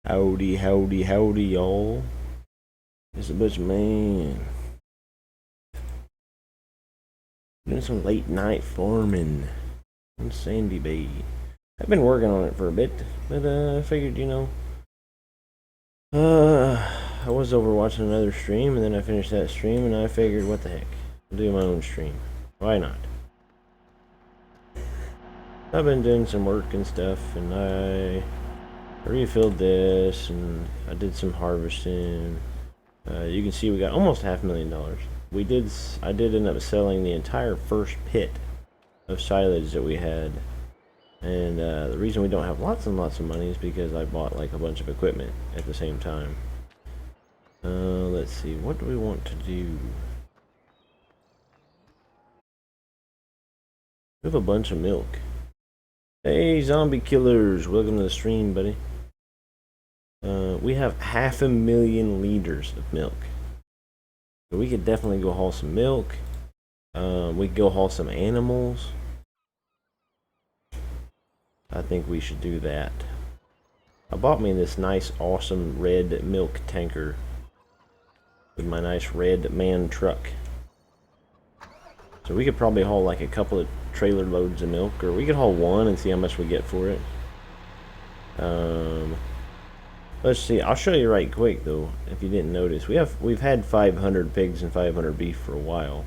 Howdy, howdy, howdy, y'all. It's a bunch of man. Doing some late night farming in Sandy Bay. I've been working on it for a bit, but I figured, I was over watching another stream, and then I finished that stream, and I figured, what the heck, I'll do my own stream. Why not? I've been doing some work and stuff, and I refilled this, and I did some harvesting. You can see we got almost $500,000. I did end up selling the entire first pit of silage that we had, and the reason we don't have lots and lots of money is because I bought like a bunch of equipment at the same time. Let's see, what do we want to do? We have a bunch of milk. Hey, zombie killers, welcome to the stream, buddy. We have 500,000 liters of milk. So we could definitely go haul some milk. We could go haul some animals. I think we should do that. I bought me this nice, awesome red milk tanker with my nice red man truck. So we could probably haul like a couple of trailer loads of milk, or we could haul one and see how much we get for it. Let's see. I'll show you right quick though. If you didn't notice, we've had 500 pigs and 500 beef for a while,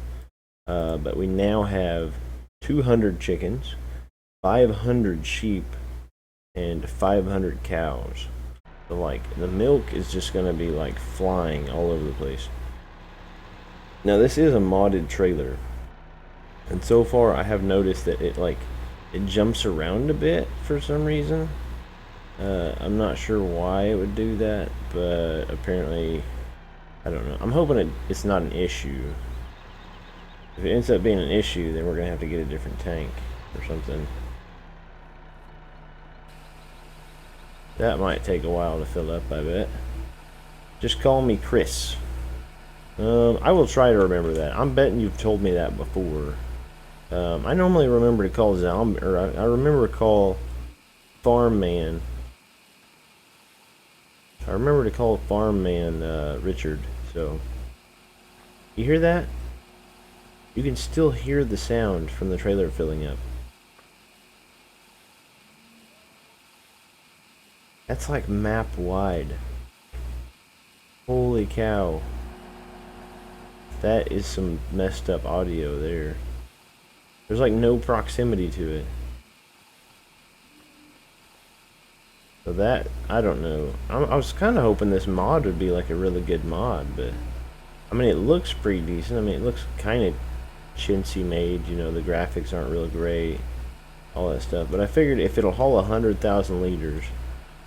but we now have 200 chickens, 500 sheep, and 500 cows. So like the milk is just gonna be like flying all over the place. Now this is a modded trailer, and so far I have noticed that it jumps around a bit for some reason. I'm not sure why it would do that, but apparently, I don't know. I'm hoping it's not an issue. If it ends up being an issue, then we're going to have to get a different tank or something. That might take a while to fill up, I bet. Just call me Chris. I will try to remember that. I'm betting you've told me that before. I normally remember to call I remember to call Farm Man. I remember to call Farm Man Richard, so... You hear that? You can still hear the sound from the trailer filling up. That's like map wide. Holy cow. That is some messed up audio there. There's like no proximity to it. So that, I don't know. I was kind of hoping this mod would be like a really good mod, but I mean, it looks pretty decent. I mean, it looks kind of chintzy made, the graphics aren't real great, all that stuff. But I figured if it'll haul 100,000 liters,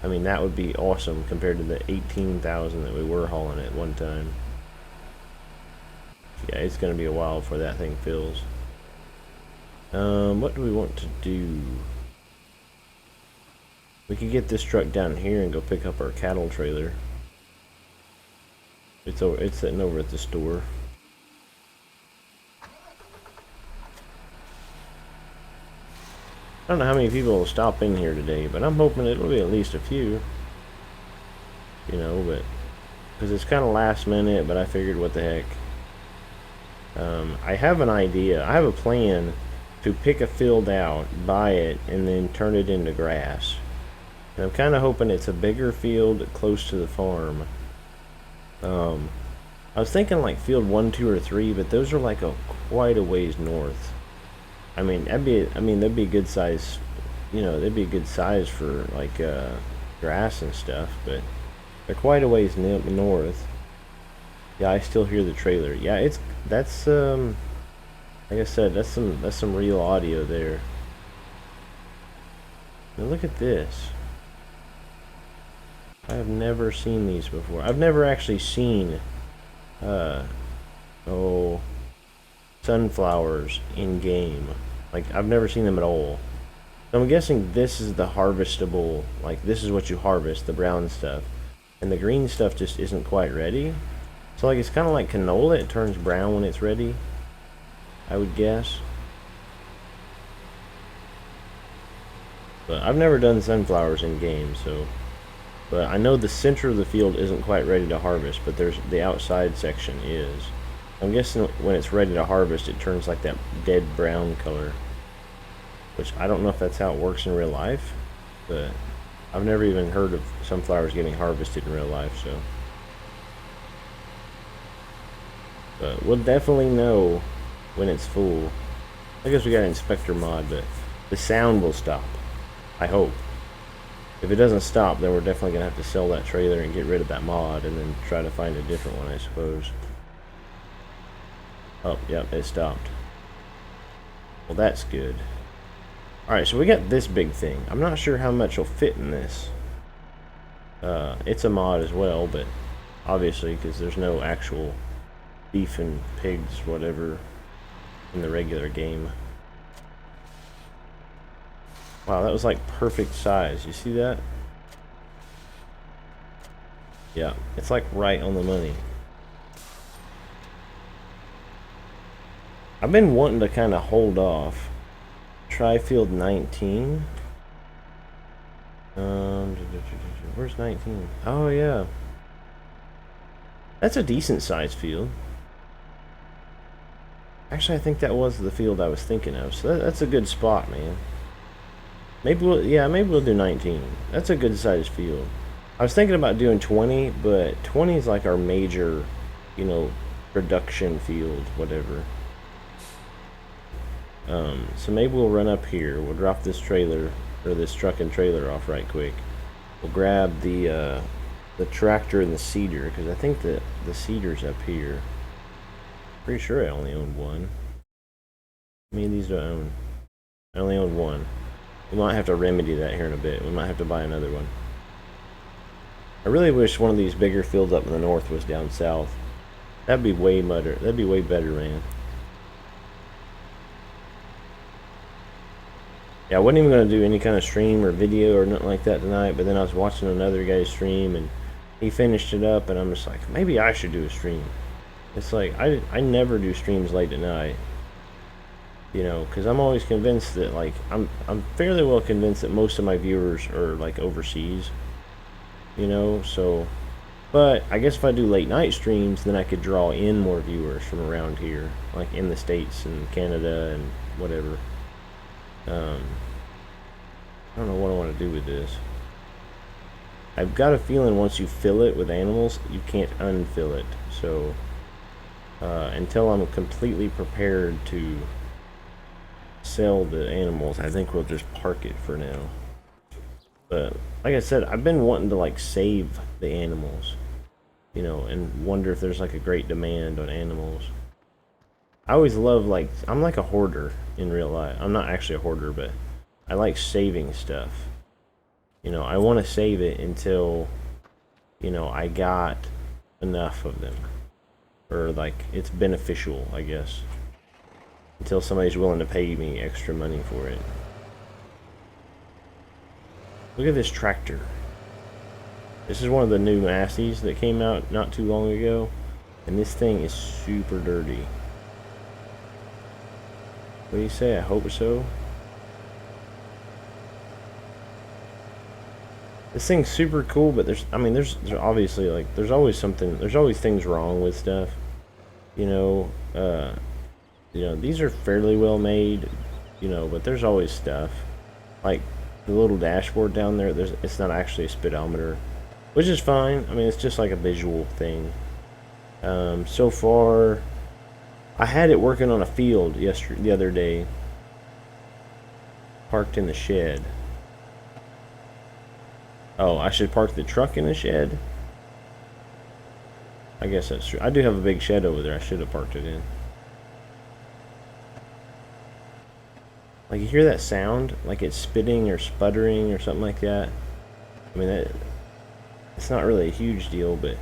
I mean, that would be awesome compared to the 18,000 that we were hauling at one time. Yeah, it's going to be a while before that thing fills. What do we want to do? We could get this truck down here and go pick up our cattle trailer. It's sitting over at the store. I don't know how many people will stop in here today, but I'm hoping it'll be at least a few. But because it's kind of last minute, but I figured, what the heck. I have an idea. I have a plan to pick a field out, buy it, and then turn it into grass. And I'm kind of hoping it's a bigger field close to the farm. I was thinking like field 1, 2, or 3, but those are like quite a ways north. I mean, that'd be a good size. They'd be a good size for like grass and stuff, but they're quite a ways north. Yeah, I still hear the trailer. Yeah, that's like I said, that's some real audio there. Now look at this. I have never seen these before. I've never actually seen sunflowers in game. Like, I've never seen them at all. So I'm guessing this is the harvestable, like this is what you harvest, the brown stuff. And the green stuff just isn't quite ready. So like it's kind of like canola, it turns brown when it's ready, I would guess. But I've never done sunflowers in game, so But I know the center of the field isn't quite ready to harvest, but there's the outside section is. I'm guessing when it's ready to harvest, it turns like that dead brown color. Which I don't know if that's how it works in real life, but I've never even heard of sunflowers getting harvested in real life, so. But we'll definitely know when it's full. I guess we got an inspector mod, but the sound will stop. I hope. If it doesn't stop, then we're definitely going to have to sell that trailer and get rid of that mod and then try to find a different one, I suppose. Oh, yep, it stopped. Well, that's good. Alright, so we got this big thing. I'm not sure how much will fit in this. It's a mod as well, but obviously, because there's no actual beef and pigs, whatever, in the regular game. Wow, that was like perfect size. You see that? Yeah, it's like right on the money. I've been wanting to kind of hold off. Try field 19. Where's 19? Oh, yeah. That's a decent sized field. Actually, I think that was the field I was thinking of. So that's a good spot, man. Maybe we'll do 19. That's a good sized field. I was thinking about doing 20, but 20 is like our major, you know, production field, whatever. So maybe we'll run up here. We'll drop this trailer, or this truck and trailer off right quick. We'll grab the tractor and the seeder, because I think the seeder's up here. Pretty sure I only own one. How many of these do I own? I only own one. We might have to remedy that here in a bit. We might have to buy another one. I really wish one of these bigger fields up in the north was down south. That'd be way better. That'd be way better, man. Yeah, I wasn't even going to do any kind of stream or video or nothing like that tonight, but then I was watching another guy's stream, and he finished it up, and I'm just like, maybe I should do a stream. It's like, I never do streams late at night. You know, because I'm always convinced that, like, I'm fairly well convinced that most of my viewers are, like, overseas. You know, so, but I guess if I do late night streams, then I could draw in more viewers from around here, like in the States and Canada and whatever. I don't know what I want to do with this. I've got a feeling once you fill it with animals, you can't unfill it. So, until I'm completely prepared to sell the animals, I think we'll just park it for now. But like I said, I've been wanting to like save the animals, you know, and wonder if there's like a great demand on animals. I always love, like, I'm like a hoarder in real life. I'm not actually a hoarder, but I like saving stuff. You know, I want to save it until, you know, I got enough of them, or like it's beneficial, I guess, until somebody's willing to pay me extra money for it. Look at this tractor. This is one of the new Massies that came out not too long ago, and this thing is super dirty. What do you say? I hope so. This thing's super cool, but there's obviously, like, there's always things wrong with stuff. You know, these are fairly well made, you know, but there's always stuff. Like the little dashboard down there, it's not actually a speedometer, which is fine. I mean, it's just like a visual thing. So far, I had it working on a field the other day, parked in the shed. Oh, I should park the truck in the shed? I guess that's true. I do have a big shed over there. I should have parked it in. Like, you hear that sound? Like it's spitting or sputtering or something like that? I mean, it's not really a huge deal, but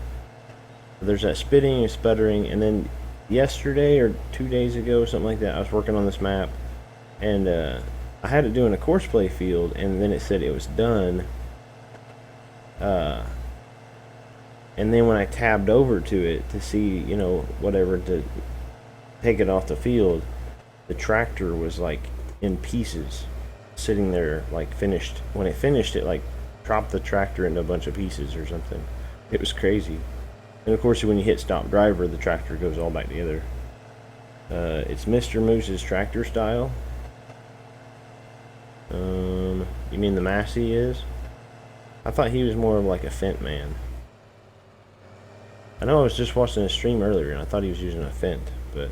there's that spitting and sputtering. And then yesterday or 2 days ago, something like that, I was working on this map, and I had it doing a course play field, and then it said it was done. And then when I tabbed over to it to see, you know, whatever, to take it off the field, the tractor was like in pieces, sitting there like finished. When it finished, it like dropped the tractor into a bunch of pieces or something. It was crazy. And of course, when you hit stop driver, the tractor goes all back together. It's Mr. Moose's tractor style. You mean the Massey is? I thought he was more of like a Fent man. I know I was just watching a stream earlier and I thought he was using a Fent, but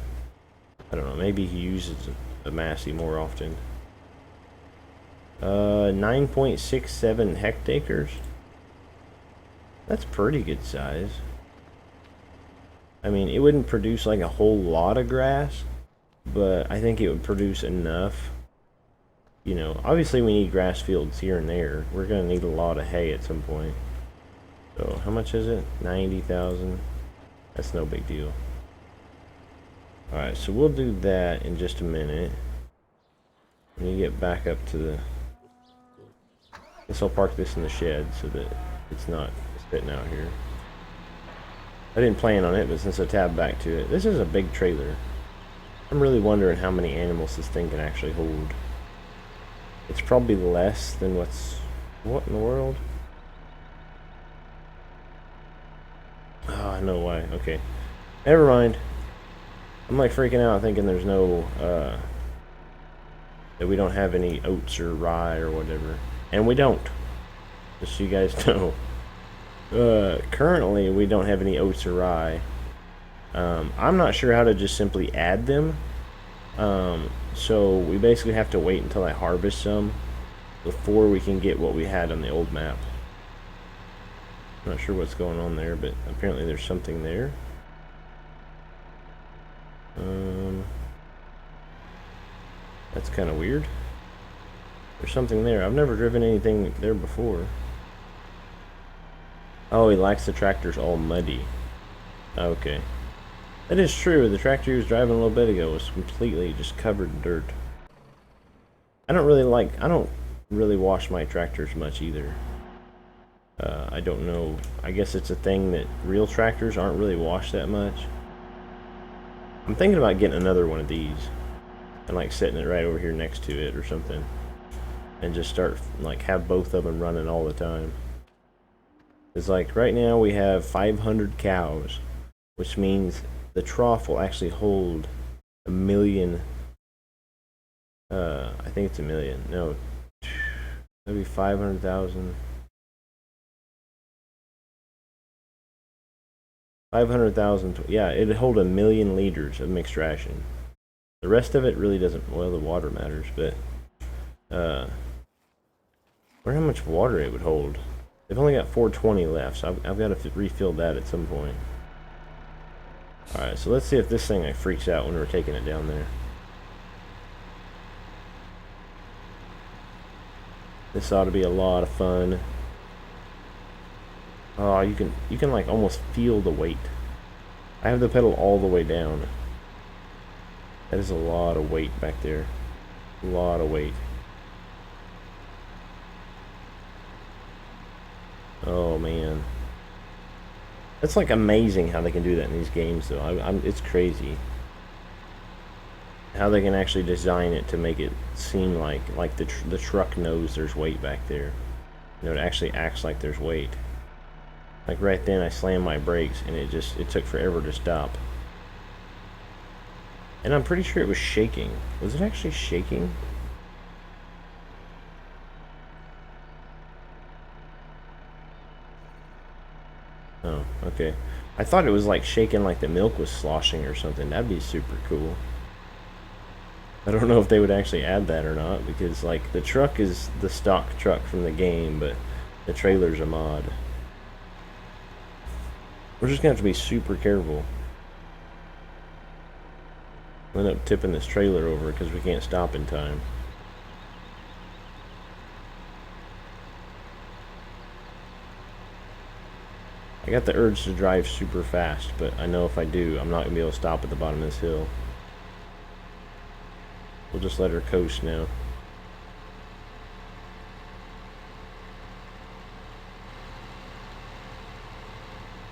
I don't know, maybe he uses a Massey more often. 9.67 hectares. That's pretty good size. I mean, it wouldn't produce like a whole lot of grass, but I think it would produce enough. You know, obviously we need grass fields here and there. We're going to need a lot of hay at some point. So, how much is it? 90,000. That's no big deal. Alright, so we'll do that in just a minute. Let me get back up to the... I guess I'll park this in the shed so that it's not sitting out here. I didn't plan on it, but since I tabbed back to it, this is a big trailer. I'm really wondering how many animals this thing can actually hold. It's probably less than what's... What in the world? Oh, I know why. Okay. Never mind. I'm like freaking out thinking there's no, that we don't have any oats or rye or whatever. And we don't. Just so you guys know. Currently we don't have any oats or rye. I'm not sure how to just simply add them. So we basically have to wait until I harvest some before we can get what we had on the old map. Not sure what's going on there, but apparently there's something there. That's kind of weird. There's something there. I've never driven anything there before. Oh, he likes the tractors all muddy. Okay. That is true. The tractor he was driving a little bit ago was completely just covered in dirt. I don't really wash my tractors much either. I don't know. I guess it's a thing that real tractors aren't really washed that much. I'm thinking about getting another one of these and like setting it right over here next to it or something, and just start like have both of them running all the time. It's like right now we have 500 cows, which means the trough will actually hold 1 million. I think it's 1 million. No, that'd be 500,000. 500,000. Yeah, it'd hold 1 million liters of mixed ration. The rest of it really doesn't. Well, the water matters, but I wonder how much water it would hold. They've only got 420 left, so I've got to refill that at some point. Alright, so let's see if this thing like freaks out when we're taking it down there. This ought to be a lot of fun. Oh, you can like almost feel the weight. I have the pedal all the way down. That is a lot of weight back there. A lot of weight. Oh man. It's like amazing how they can do that in these games though. It's crazy. How they can actually design it to make it seem like the truck knows there's weight back there. You know, it actually acts like there's weight. Like right then I slammed my brakes and it took forever to stop. And I'm pretty sure it was shaking. Was it actually shaking? Oh, okay. I thought it was like shaking like the milk was sloshing or something. That'd be super cool. I don't know if they would actually add that or not, because like the truck is the stock truck from the game, but the trailer's a mod. We're just gonna have to be super careful. We'll end up tipping this trailer over because we can't stop in time. I got the urge to drive super fast, but I know if I do, I'm not gonna be able to stop at the bottom of this hill. We'll just let her coast now.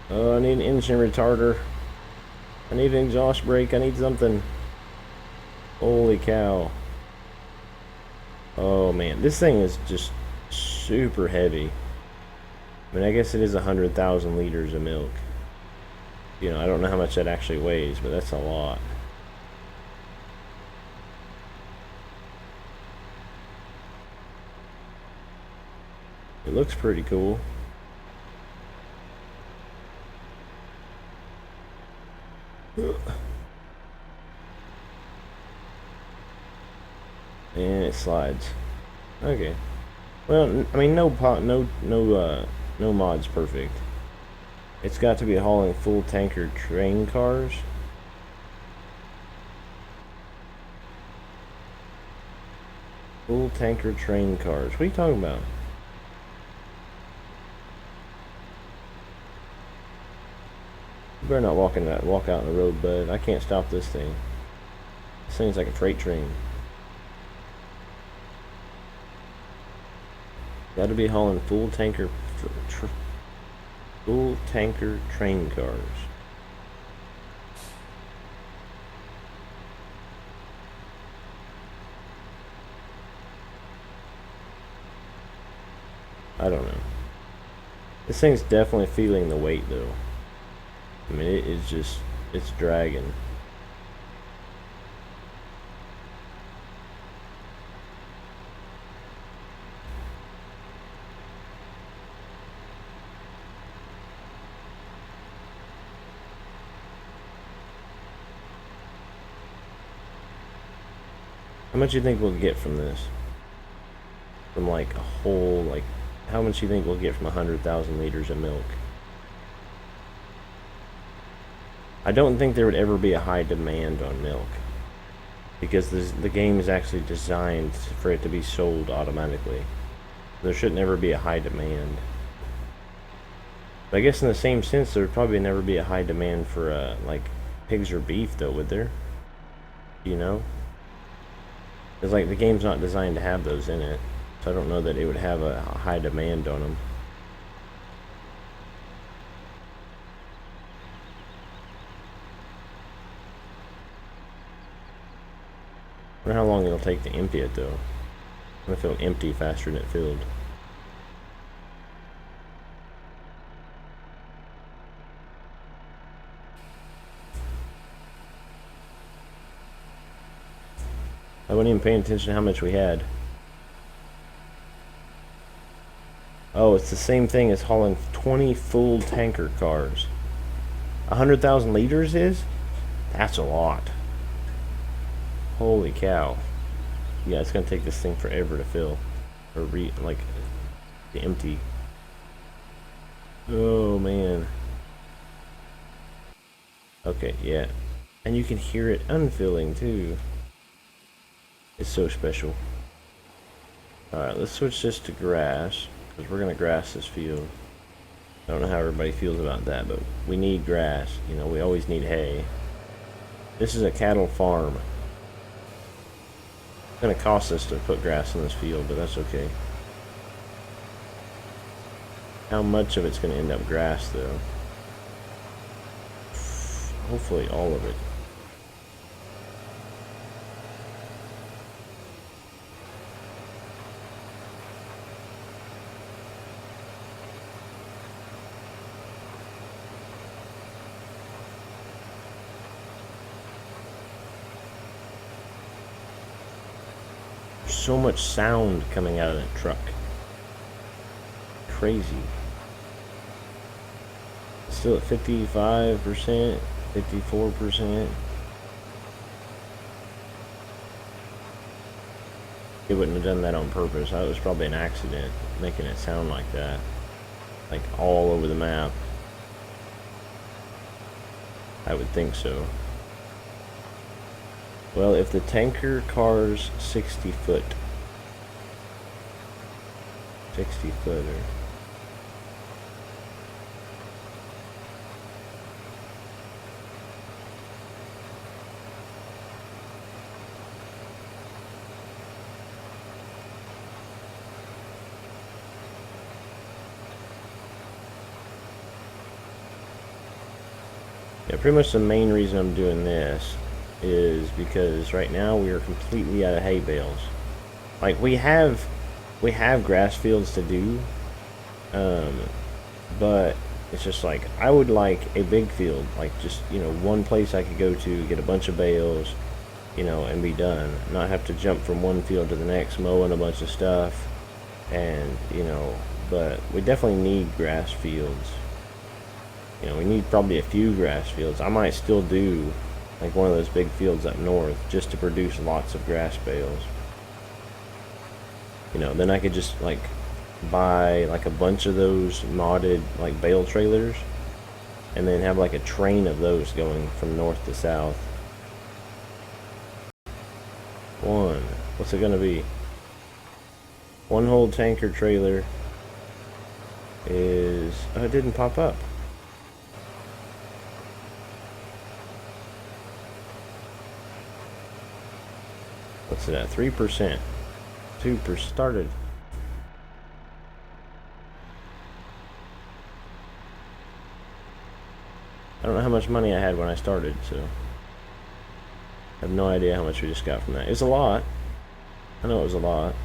Oh, I need an engine retarder. I need an exhaust brake. I need something. Holy cow. Oh man, this thing is just super heavy. I mean, I guess it is 100,000 liters of milk. You know, I don't know how much that actually weighs, but that's a lot. It looks pretty cool. And it slides. Okay. Well, I mean, no mod's perfect. It's got to be hauling full tanker train cars. Full tanker train cars. What are you talking about? You better not walk out in the road, bud. I can't stop this thing. This thing's like a freight train. Got to be hauling full tanker train cars. I don't know. This thing's definitely feeling the weight though. I mean, it's dragging. How much do you think we'll get from this? From like a whole, like, how much do you think we'll get from 100,000 liters of milk? I don't think there would ever be a high demand on milk, because the game is actually designed for it to be sold automatically. There should never be a high demand. But I guess in the same sense, there would probably never be a high demand for like pigs or beef, though, would there? You know? Because like the game's not designed to have those in it, so I don't know that it would have a high demand on them. I wonder how long it'll take to empty it though. I wonder if it'll empty faster than it filled. I wasn't even paying attention to how much we had. Oh, it's the same thing as hauling 20 full tanker cars. 100,000 liters is? That's a lot. Holy cow. Yeah, it's gonna take this thing forever to fill. Or to empty. Oh man. Okay, yeah. And you can hear it unfilling too. It's so special. Alright, let's switch this to grass, because we're going to grass this field. I don't know how everybody feels about that, but we need grass. You know, we always need hay. This is a cattle farm. It's going to cost us to put grass in this field, but that's okay. How much of it's going to end up grass, though? Hopefully all of it. So much sound coming out of that truck. Crazy. Still at 55%, 54%. It wouldn't have done that on purpose. That was probably an accident, making it sound like that. Like all over the map. I would think so. Well, if the tanker car's 60 foot. 60 footer. Yeah, pretty much the main reason I'm doing this is because right now we are completely out of hay bales. Like we have grass fields to do, but it's just like, I would like a big field, like just, you know, one place I could go to, get a bunch of bales, you know, and be done. Not have to jump from one field to the next, mowing a bunch of stuff, and, you know, but we definitely need grass fields. You know, we need probably a few grass fields. I might still do like one of those big fields up north just to produce lots of grass bales. You know, then I could just like buy like a bunch of those modded like bale trailers, and then have like a train of those going from north to south. What's it gonna be? One whole tanker trailer is, oh, it didn't pop up. What's it at? 3%. 2% started. I don't know how much money I had when I started, so I have no idea how much we just got from that. It was a lot. I know it was a lot.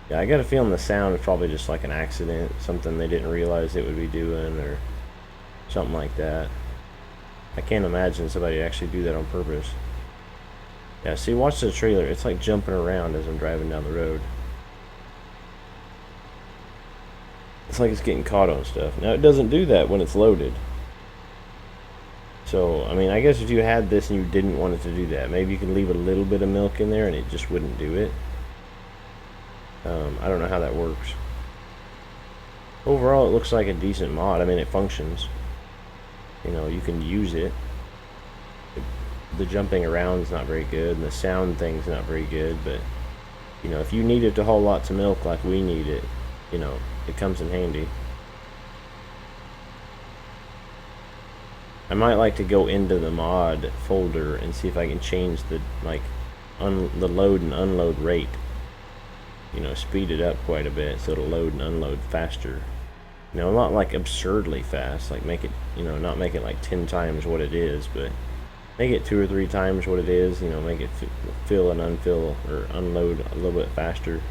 Yeah, I got a feeling the sound is probably just like an accident, something they didn't realize it would be doing, or something like that. I can't imagine somebody actually do that on purpose. Yeah, see, watch the trailer. It's like jumping around as I'm driving down the road. It's like it's getting caught on stuff. Now, it doesn't do that when it's loaded. So, I mean, I guess if you had this and you didn't want it to do that, maybe you could leave a little bit of milk in there and it just wouldn't do it. I don't know how that works. Overall, it looks like a decent mod. I mean, it functions. You know, you can use it. The jumping around is not very good, and the sound thing's not very good, but, you know, if you need it to haul lots of milk like we need it, you know, it comes in handy. I might like to go into the mod folder and see if I can change the, like, the load and unload rate. You know, speed it up quite a bit so it'll load and unload faster. You know, not like absurdly fast, like make it, you know, not make it like 10 times what it is, but make it 2 or 3 times what it is, you know, make it fill and unfill or unload a little bit faster.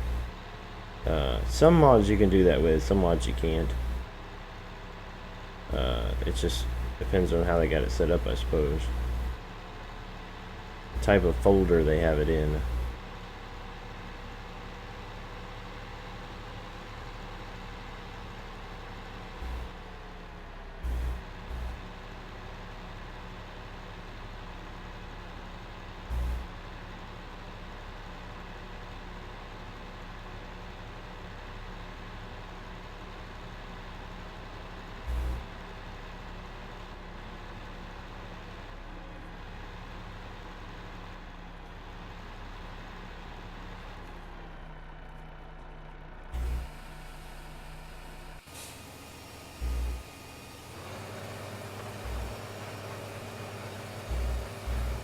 Some mods you can do that with, some mods you can't. It just depends on how they got it set up, I suppose. The type of folder they have it in.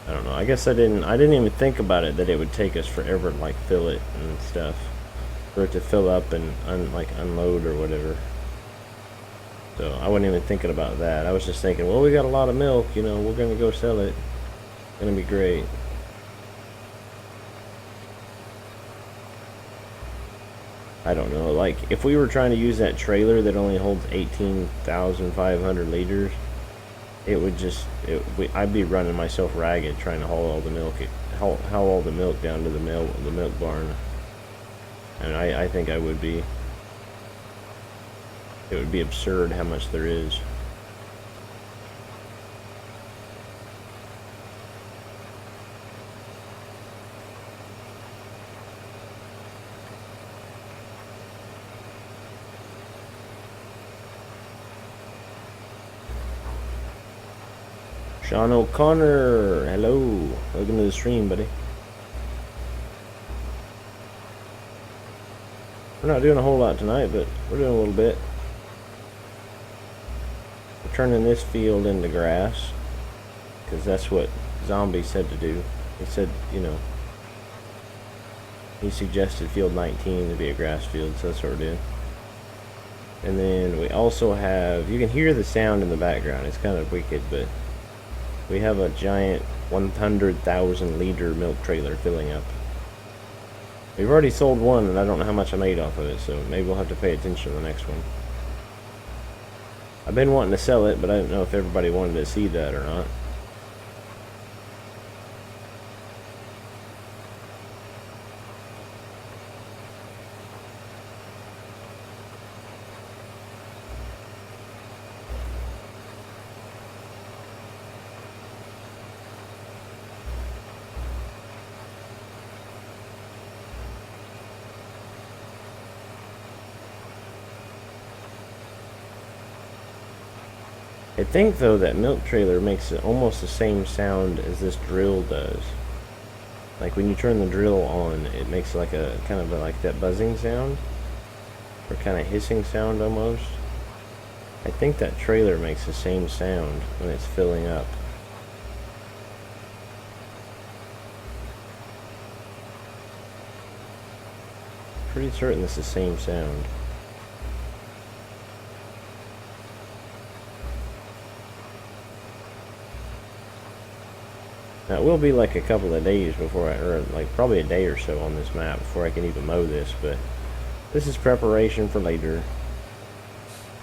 I don't know. I guess I didn't even think about it that it would take us forever to like fill it and stuff, for it to fill up and unload or whatever. So I wasn't even thinking about that. I was just thinking, well, we got a lot of milk, you know, we're gonna go sell it. It's gonna be great. I don't know. Like if we were trying to use that trailer that only holds 18,500 liters. It would just, I'd be running myself ragged trying to haul all the milk, haul all the milk down to the milk barn. And I think I would be. It would be absurd how much there is. Sean O'Connor, hello. Welcome to the stream, buddy. We're not doing a whole lot tonight, but we're doing a little bit. We're turning this field into grass, because that's what Zombie said to do. He said, you know, he suggested field 19 to be a grass field, so that's what we're doing. And then we also have, you can hear the sound in the background. It's kind of wicked, but we have a giant 100,000 liter milk trailer filling up. We've already sold one, and I don't know how much I made off of it, so maybe we'll have to pay attention to the next one. I've been wanting to sell it, but I didn't know if everybody wanted to see that or not. I think though that milk trailer makes it almost the same sound as this drill does. Like when you turn the drill on, it makes like a kind of like that buzzing sound, or kind of hissing sound almost. I think that trailer makes the same sound when it's filling up. Pretty certain it's the same sound. Now it will be like a couple of days before or like probably a day or so on this map before I can even mow this, but this is preparation for later.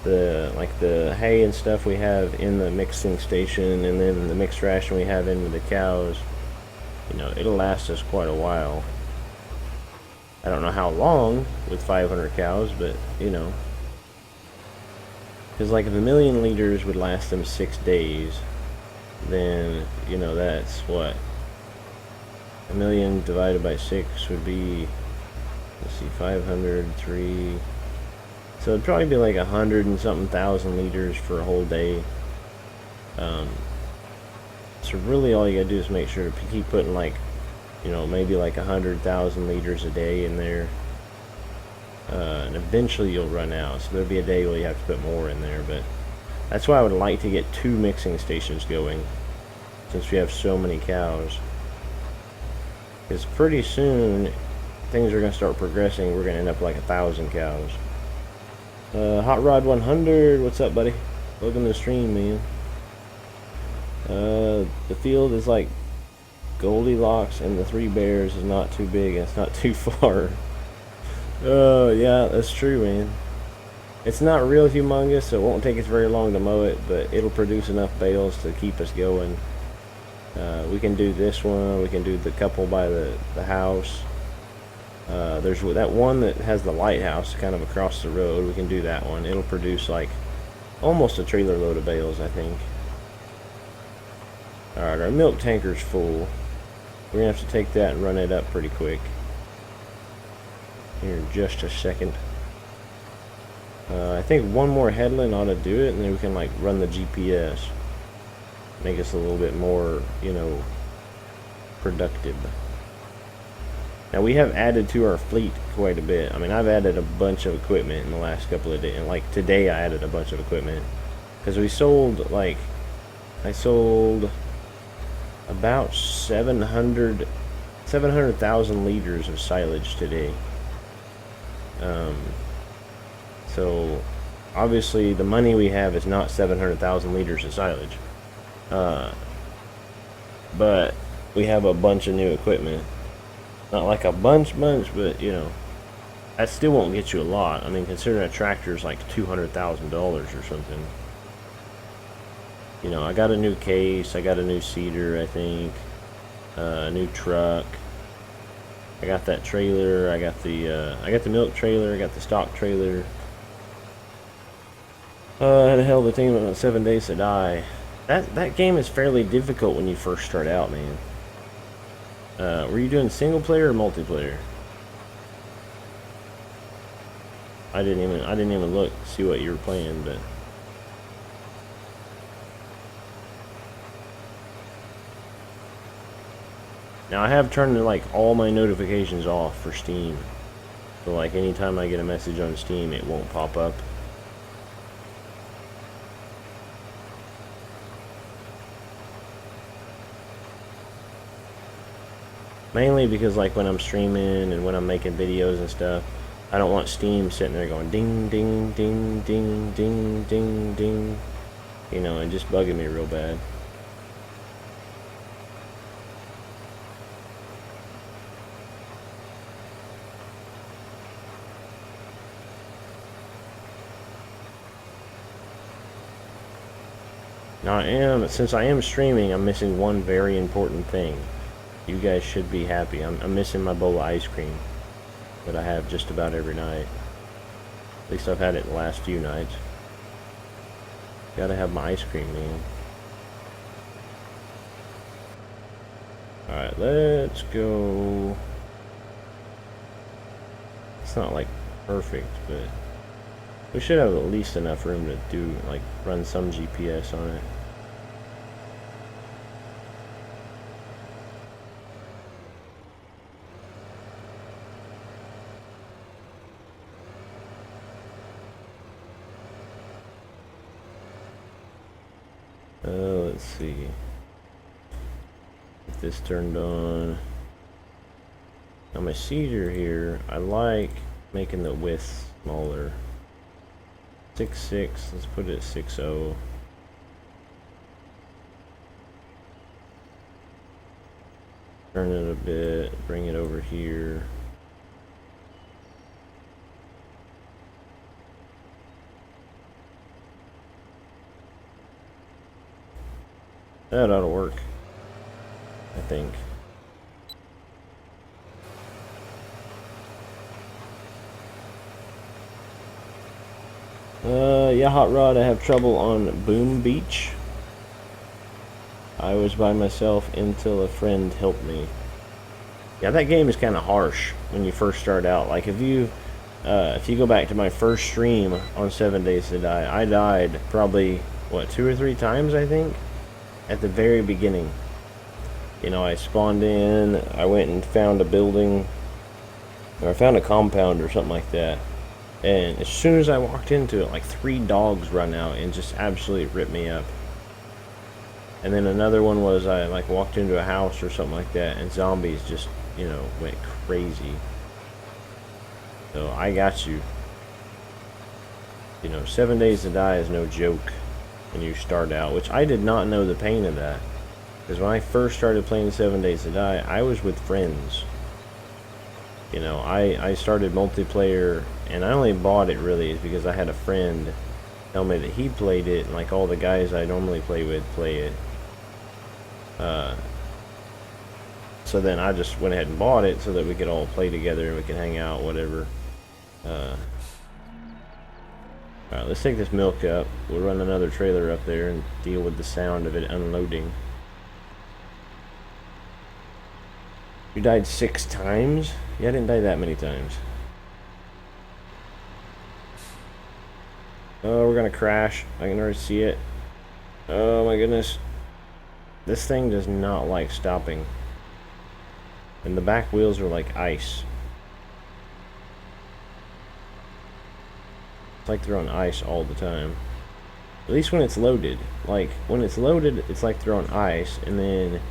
Like the hay and stuff we have in the mixing station, and then the mixed ration we have in with the cows, you know, it'll last us quite a while. I don't know how long with 500 cows, but you know, because like if 1,000,000 liters would last them 6 days, then you know that's what 1,000,000 divided by 6 would be, let's see, 500, 3, so it'd probably be like 100 and something thousand liters for a whole day. So really all you gotta do is make sure to keep putting like, you know, maybe like 100,000 liters a day in there, and eventually you'll run out, so there'll be a day where you have to put more in there. But that's why I would like to get 2 mixing stations going, since we have so many cows. Because pretty soon, things are going to start progressing. We're going to end up like 1,000 cows. Hot Rod 100, what's up, buddy? Welcome to the stream, man. The field is like Goldilocks, and the 3 Bears is not too big, and it's not too far. Oh, yeah, that's true, man. It's not real humongous, so it won't take us very long to mow it, but it'll produce enough bales to keep us going. We can do this one, we can do the couple by the house. There's that one that has the lighthouse kind of across the road. We can do that one. It'll produce like almost a trailer load of bales, I think. Alright, our milk tanker's full. We're going to have to take that and run it up pretty quick. Here in just a second. I think one more headland ought to do it, and then we can like run the GPS. Make us a little bit more, you know, productive. Now we have added to our fleet quite a bit. I mean, I've added a bunch of equipment in the last couple of days, and like today I added a bunch of equipment. Because we sold, like, I sold about 700,000 liters of silage today. So obviously the money we have is not 700,000 liters of silage, but we have a bunch of new equipment. Not like a bunch, but you know, that still won't get you a lot. I mean, considering a tractor is like $200,000 or something. You know, I got a new case, I got a new seeder, I think, a new truck. I got that trailer. I got the milk trailer. I got the stock trailer. I had a hell of a team on 7 Days to Die. That game is fairly difficult when you first start out, man. Were you doing single player or multiplayer? I didn't even look to see what you were playing, but now I have turned like all my notifications off for Steam. So like anytime I get a message on Steam, it won't pop up. Mainly because like when I'm streaming and when I'm making videos and stuff, I don't want Steam sitting there going ding, ding, ding, ding, ding, ding, ding. You know, and just bugging me real bad. Now since I am streaming, I'm missing one very important thing. You guys should be happy. I'm missing my bowl of ice cream that I have just about every night. At least I've had it the last few nights. Gotta have my ice cream, man. Alright, let's go. It's not like perfect, but we should have at least enough room to do, like, run some GPS on it. Let's see. Get this turned on. Now my cedar here, I like making the width smaller. 6.6, let's put it at 6.0. Turn it a bit, bring it over here. That ought to work, I think. Yeah, Hot Rod, I have trouble on Boom Beach. I was by myself until a friend helped me. Yeah, that game is kind of harsh when you first start out. Like, if you go back to my first stream on 7 Days to Die, I died probably, what, 2 or 3 times, I think? At the very beginning. You know, I spawned in, I went and found a building, or I found a compound or something like that. And as soon as I walked into it, like 3 dogs run out and just absolutely ripped me up. And then another one was I like walked into a house or something like that and zombies just, you know, went crazy. So I got you. You know, 7 Days to Die is no joke when you start out, which I did not know the pain of that. Because when I first started playing 7 Days to Die, I was with friends. You know, I started multiplayer, and I only bought it really because I had a friend tell me that he played it, and like all the guys I normally play with play it. So then I just went ahead and bought it so that we could all play together and we could hang out, whatever. Alright, let's take this milk up. We'll run another trailer up there and deal with the sound of it unloading. You died 6 times? Yeah, I didn't die that many times. Oh, we're gonna crash. I can already see it. Oh my goodness. This thing does not like stopping. And the back wheels are like ice. It's like they're on ice all the time. At least when it's loaded. Like, when it's loaded, it's like they're on ice, and then,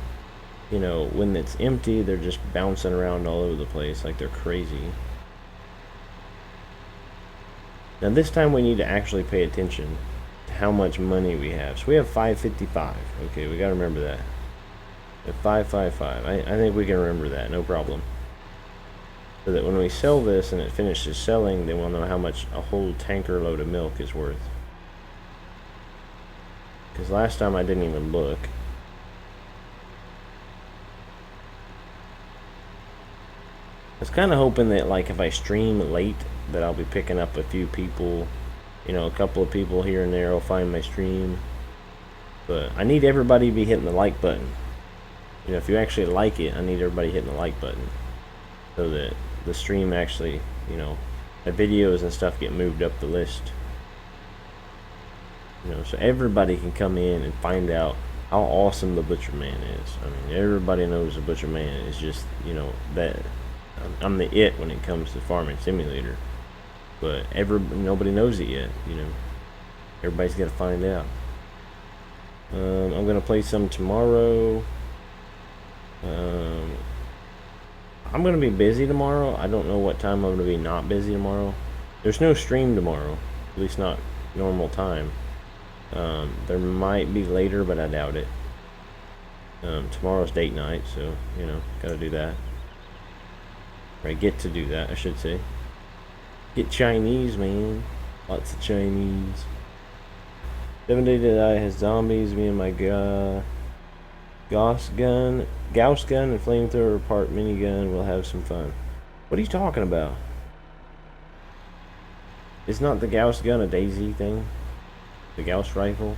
you know, when it's empty, they're just bouncing around all over the place like they're crazy. Now this time we need to actually pay attention to how much money we have. So we have 555. Okay, we gotta remember that. At 555. I think we can remember that, no problem. So that when we sell this and it finishes selling, then we'll know how much a whole tanker load of milk is worth. Because last time I didn't even look. I was kind of hoping that, like, if I stream late, that I'll be picking up a few people. You know, a couple of people here and there will find my stream. But I need everybody to be hitting the like button. You know, if you actually like it, I need everybody hitting the like button. So that the stream actually, you know, the videos and stuff get moved up the list. You know, so everybody can come in and find out how awesome the Butcher Man is. I mean, everybody knows the Butcher Man is just, you know, that I'm the it when it comes to Farming Simulator. But nobody knows it yet, you know. Everybody's got to find out. I'm going to play some tomorrow. I'm going to be busy tomorrow. I don't know what time I'm going to be not busy tomorrow. There's no stream tomorrow. At least not normal time. There might be later, but I doubt it. Tomorrow's date night, so, you know, got to do that. Or I get to do that, I should say. Get Chinese, man. Lots of Chinese. 7 Days to Die has zombies. Me and my Gauss gun, and flamethrower part minigun will have some fun. What are you talking about? Is not the Gauss gun a Daisy thing? The Gauss rifle?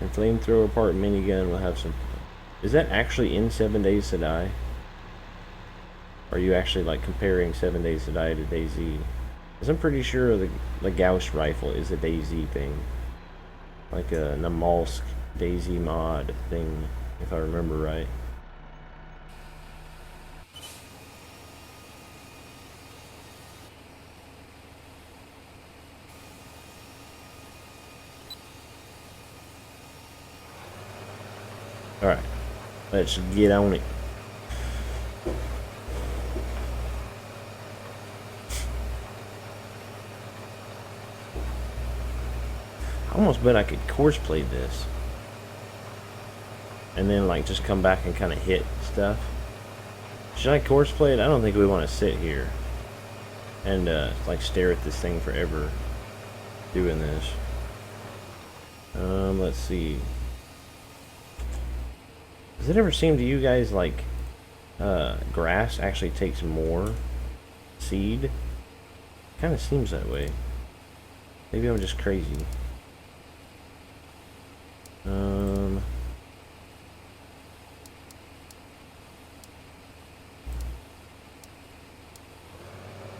And flamethrower part minigun will have some fun. Is that actually in 7 Days to Die? Are you actually like comparing 7 Days to Die to Daisy? Because I'm pretty sure the Gauss rifle is a Daisy thing. Like a Namalsk Daisy mod thing, if I remember right. Alright, let's get on it. I almost bet I could course play this and then like just come back and kind of hit stuff. Should I course play it? I don't think we want to sit here and like stare at this thing forever doing this. Let's see. Does it ever seem to you guys like grass actually takes more seed? Kind of seems that way. Maybe I'm just crazy.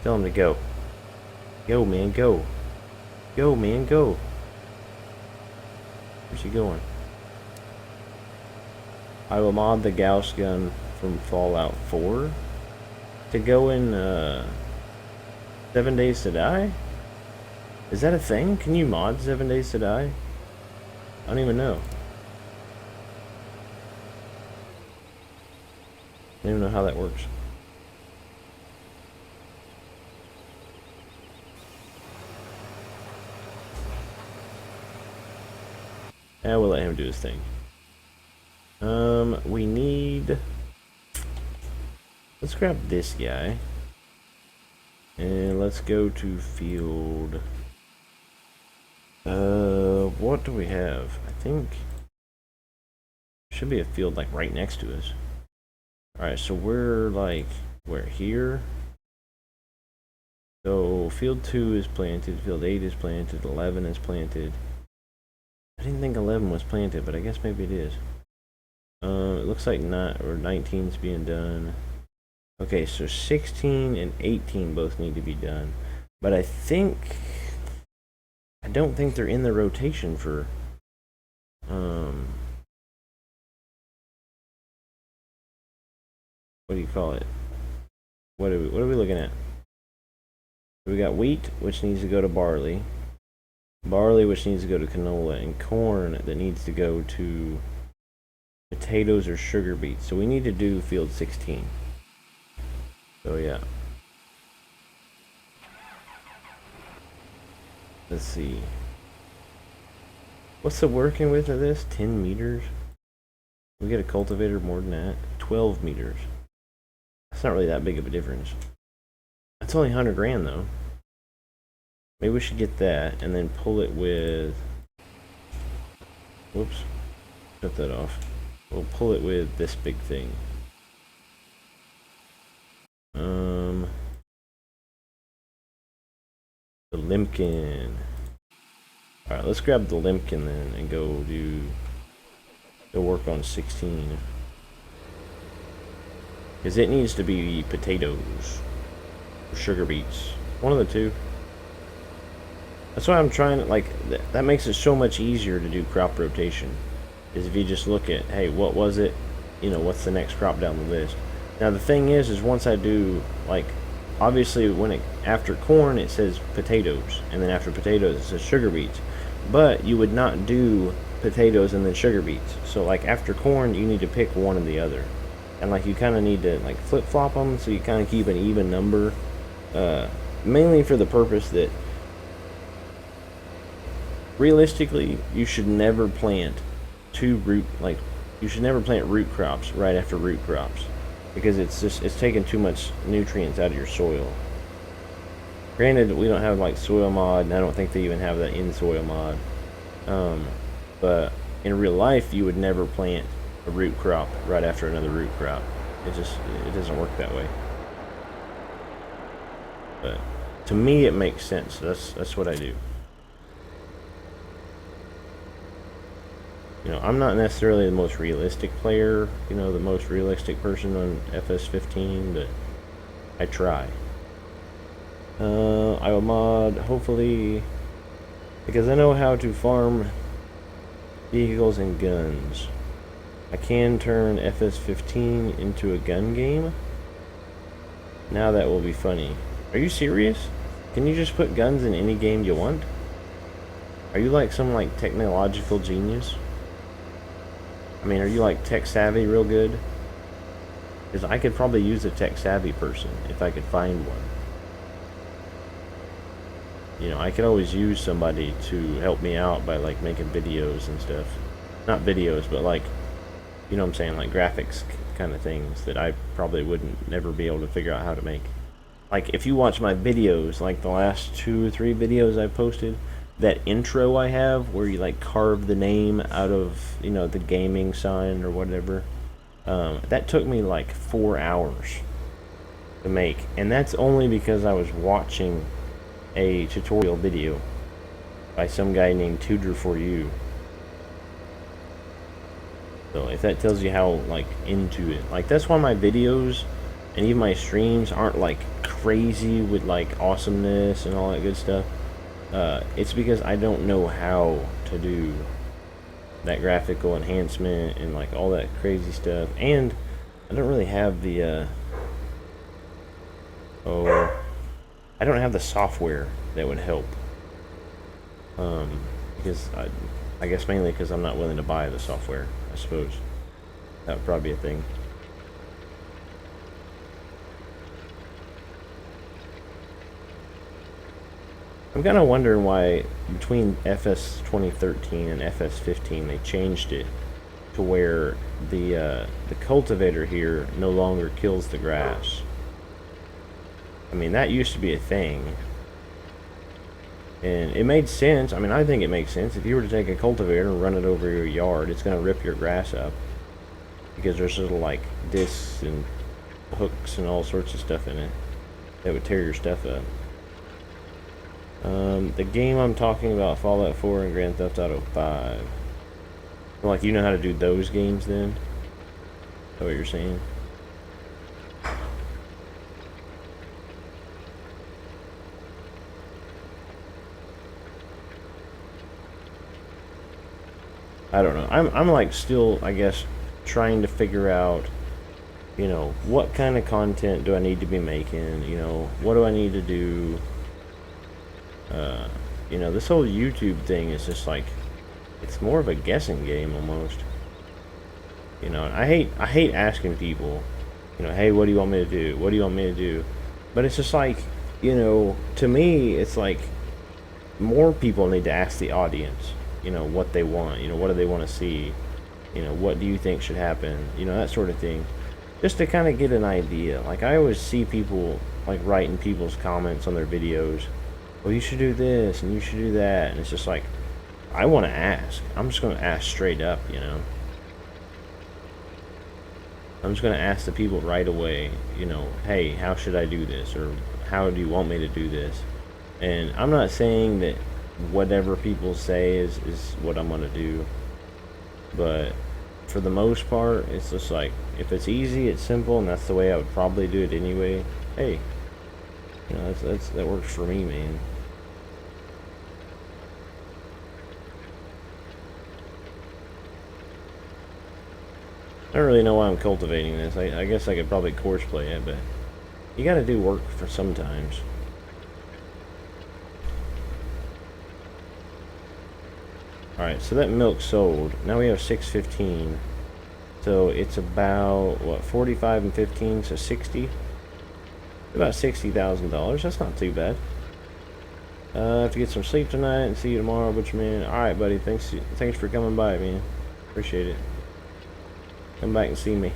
Tell him to go. Go, man, go. Go, man, go. Where's he going? I will mod the Gauss gun from Fallout 4 to go in 7 Days to Die? Is that a thing? Can you mod 7 Days to Die? I don't even know. I don't even know how that works. I will let him do his thing. We need... Let's grab this guy. And let's go to field... what do we have? I think... Should be a field like right next to us. Alright, so we're like... We're here. So field 2 is planted, field 8 is planted, 11 is planted. I didn't think 11 was planted, but I guess maybe it is. It looks like 19 is being done. Okay, so 16 and 18 both need to be done. But I don't think they're in the rotation for, what do you call it? What are we looking at? We got wheat, which needs to go to barley. Barley, which needs to go to canola, and corn that needs to go to potatoes or sugar beets. So we need to do field 16. So yeah. Let's see. What's the working width of this? 10 meters? We get a cultivator more than that? 12 meters. That's not really that big of a difference. That's only 100 grand though. Maybe we should get that and then pull it with... Whoops. Cut that off. We'll pull it with this big thing. The Limpkin. Alright, let's grab the Limpkin then and go work on 16. Because it needs to be potatoes. Or sugar beets. One of the two. That's why I'm trying to, like, that makes it so much easier to do crop rotation. Is if you just look at, hey, what was it? You know, what's the next crop down the list? Now the thing is once I do, like, obviously after corn it says potatoes, and then after potatoes it says sugar beets. But you would not do potatoes and then sugar beets. So like after corn you need to pick one or the other. And like you kind of need to like flip-flop them so you kind of keep an even number. Mainly for the purpose that realistically you should never plant you should never plant root crops right after root crops, because it's taking too much nutrients out of your soil. Granted, we don't have like soil mod, and I don't think they even have that in soil mod. But in real life, you would never plant a root crop right after another root crop. It doesn't work that way. But to me, it makes sense. That's what I do. You know, I'm not necessarily the most realistic player, you know, the most realistic person on FS15, but I try. I will mod, hopefully, because I know how to farm vehicles and guns. I can turn FS15 into a gun game. Now that will be funny. Are you serious? Can you just put guns in any game you want? Are you like some like technological genius? I mean, are you like tech savvy real good? Because I could probably use a tech savvy person if I could find one. You know, I could always use somebody to help me out by like making videos and stuff. Not videos, but like, you know what I'm saying, like graphics kind of things that I probably wouldn't never be able to figure out how to make. Like if you watch my videos, like the last 2 or 3 videos I posted, that intro I have where you like carve the name out of, you know, the gaming sign or whatever, that took me like 4 hours to make, and that's only because I was watching a tutorial video by some guy named Tutor4U. So if that tells you how like into it, like that's why my videos and even my streams aren't like crazy with like awesomeness and all that good stuff. It's because I don't know how to do that graphical enhancement and like all that crazy stuff, and I don't really have the I don't have the software that would help, because I guess mainly because I'm not willing to buy the software. I suppose that would probably be a thing. I'm kind of wondering why between FS 2013 and FS 15 they changed it to where the cultivator here no longer kills the grass. I mean, that used to be a thing, and it made sense. I mean, I think it makes sense. If you were to take a cultivator and run it over your yard, it's going to rip your grass up because there's little like discs and hooks and all sorts of stuff in it that would tear your stuff up. The game I'm talking about, Fallout 4 and Grand Theft Auto 5. Well, like, you know how to do those games then? Is that what you're saying? I don't know. I'm like still, I guess, trying to figure out, you know, what kind of content do I need to be making? You know, what do I need to do? You know, this whole YouTube thing is just like, it's more of a guessing game almost. You know, I hate asking people, you know, hey, what do you want me to do? What do you want me to do? But it's just like, you know, to me, it's like more people need to ask the audience, you know, what they want, you know, what do they want to see, you know, what do you think should happen, you know, that sort of thing, just to kind of get an idea. Like, I always see people like writing people's comments on their videos, well, you should do this and you should do that, and it's just like, I want to ask. I'm just going to ask straight up, you know. I'm just going to ask the people right away, you know, hey, how should I do this, or how do you want me to do this? And I'm not saying that whatever people say is what I'm going to do, but for the most part, it's just like, if it's easy, it's simple, and that's the way I would probably do it anyway, hey, you know, that works for me, man. I don't really know why I'm cultivating this. I guess I could probably course play it, but you gotta do work for sometimes. Alright, so that milk sold. Now we have 615. So it's about, what, 45 and 15, so 60? About $60,000. That's not too bad. I have to get some sleep tonight and see you tomorrow, Butcherman. Alright, buddy. Thanks for coming by, man. Appreciate it. Come back and see me.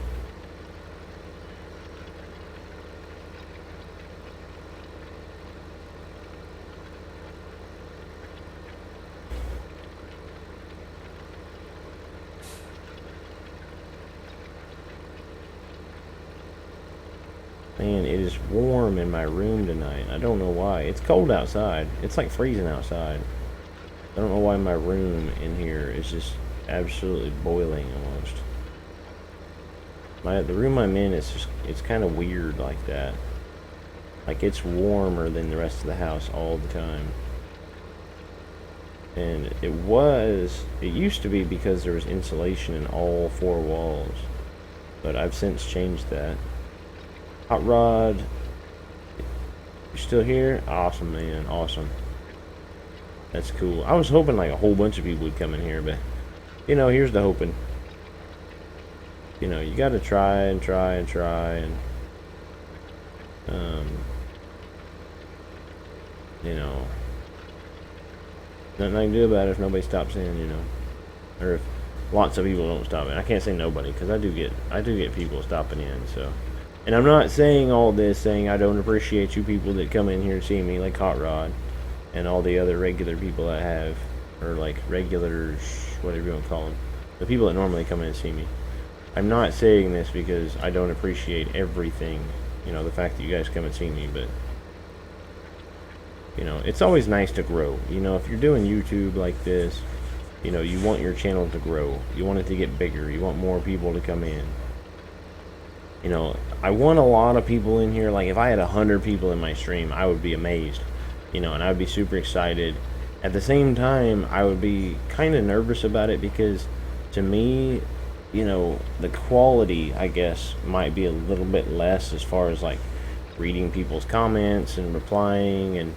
it is warm in my room tonight. I don't know why. It's cold outside. It's like freezing outside. I don't know why my room in here is just absolutely boiling almost. The room I'm in is just, it's kind of weird like that. Like it's warmer than the rest of the house all the time. And it used to be because there was insulation in all 4 walls. But I've since changed that. Hot Rod, you still here? Awesome, man, awesome. That's cool. I was hoping like a whole bunch of people would come in here, but you know, here's the hoping. You know, you gotta try and try and try, and you know, nothing I can do about it if nobody stops in, you know, or if lots of people don't stop in. I can't say nobody, because I do get people stopping in. So, and I'm not saying all this saying I don't appreciate you people that come in here and see me, like Hot Rod and all the other regular people I have, or like regulars, whatever you want to call them, the people that normally come in and see me. I'm not saying this because I don't appreciate everything, you know, the fact that you guys come and see me, but you know, it's always nice to grow. You know, if you're doing YouTube like this, you know, you want your channel to grow. You want it to get bigger. You want more people to come in. You know, I want a lot of people in here. Like, if I had 100 people in my stream, I would be amazed. You know, and I would be super excited. At the same time, I would be kind of nervous about it because, to me, you know, the quality, I guess, might be a little bit less as far as, like, reading people's comments and replying and,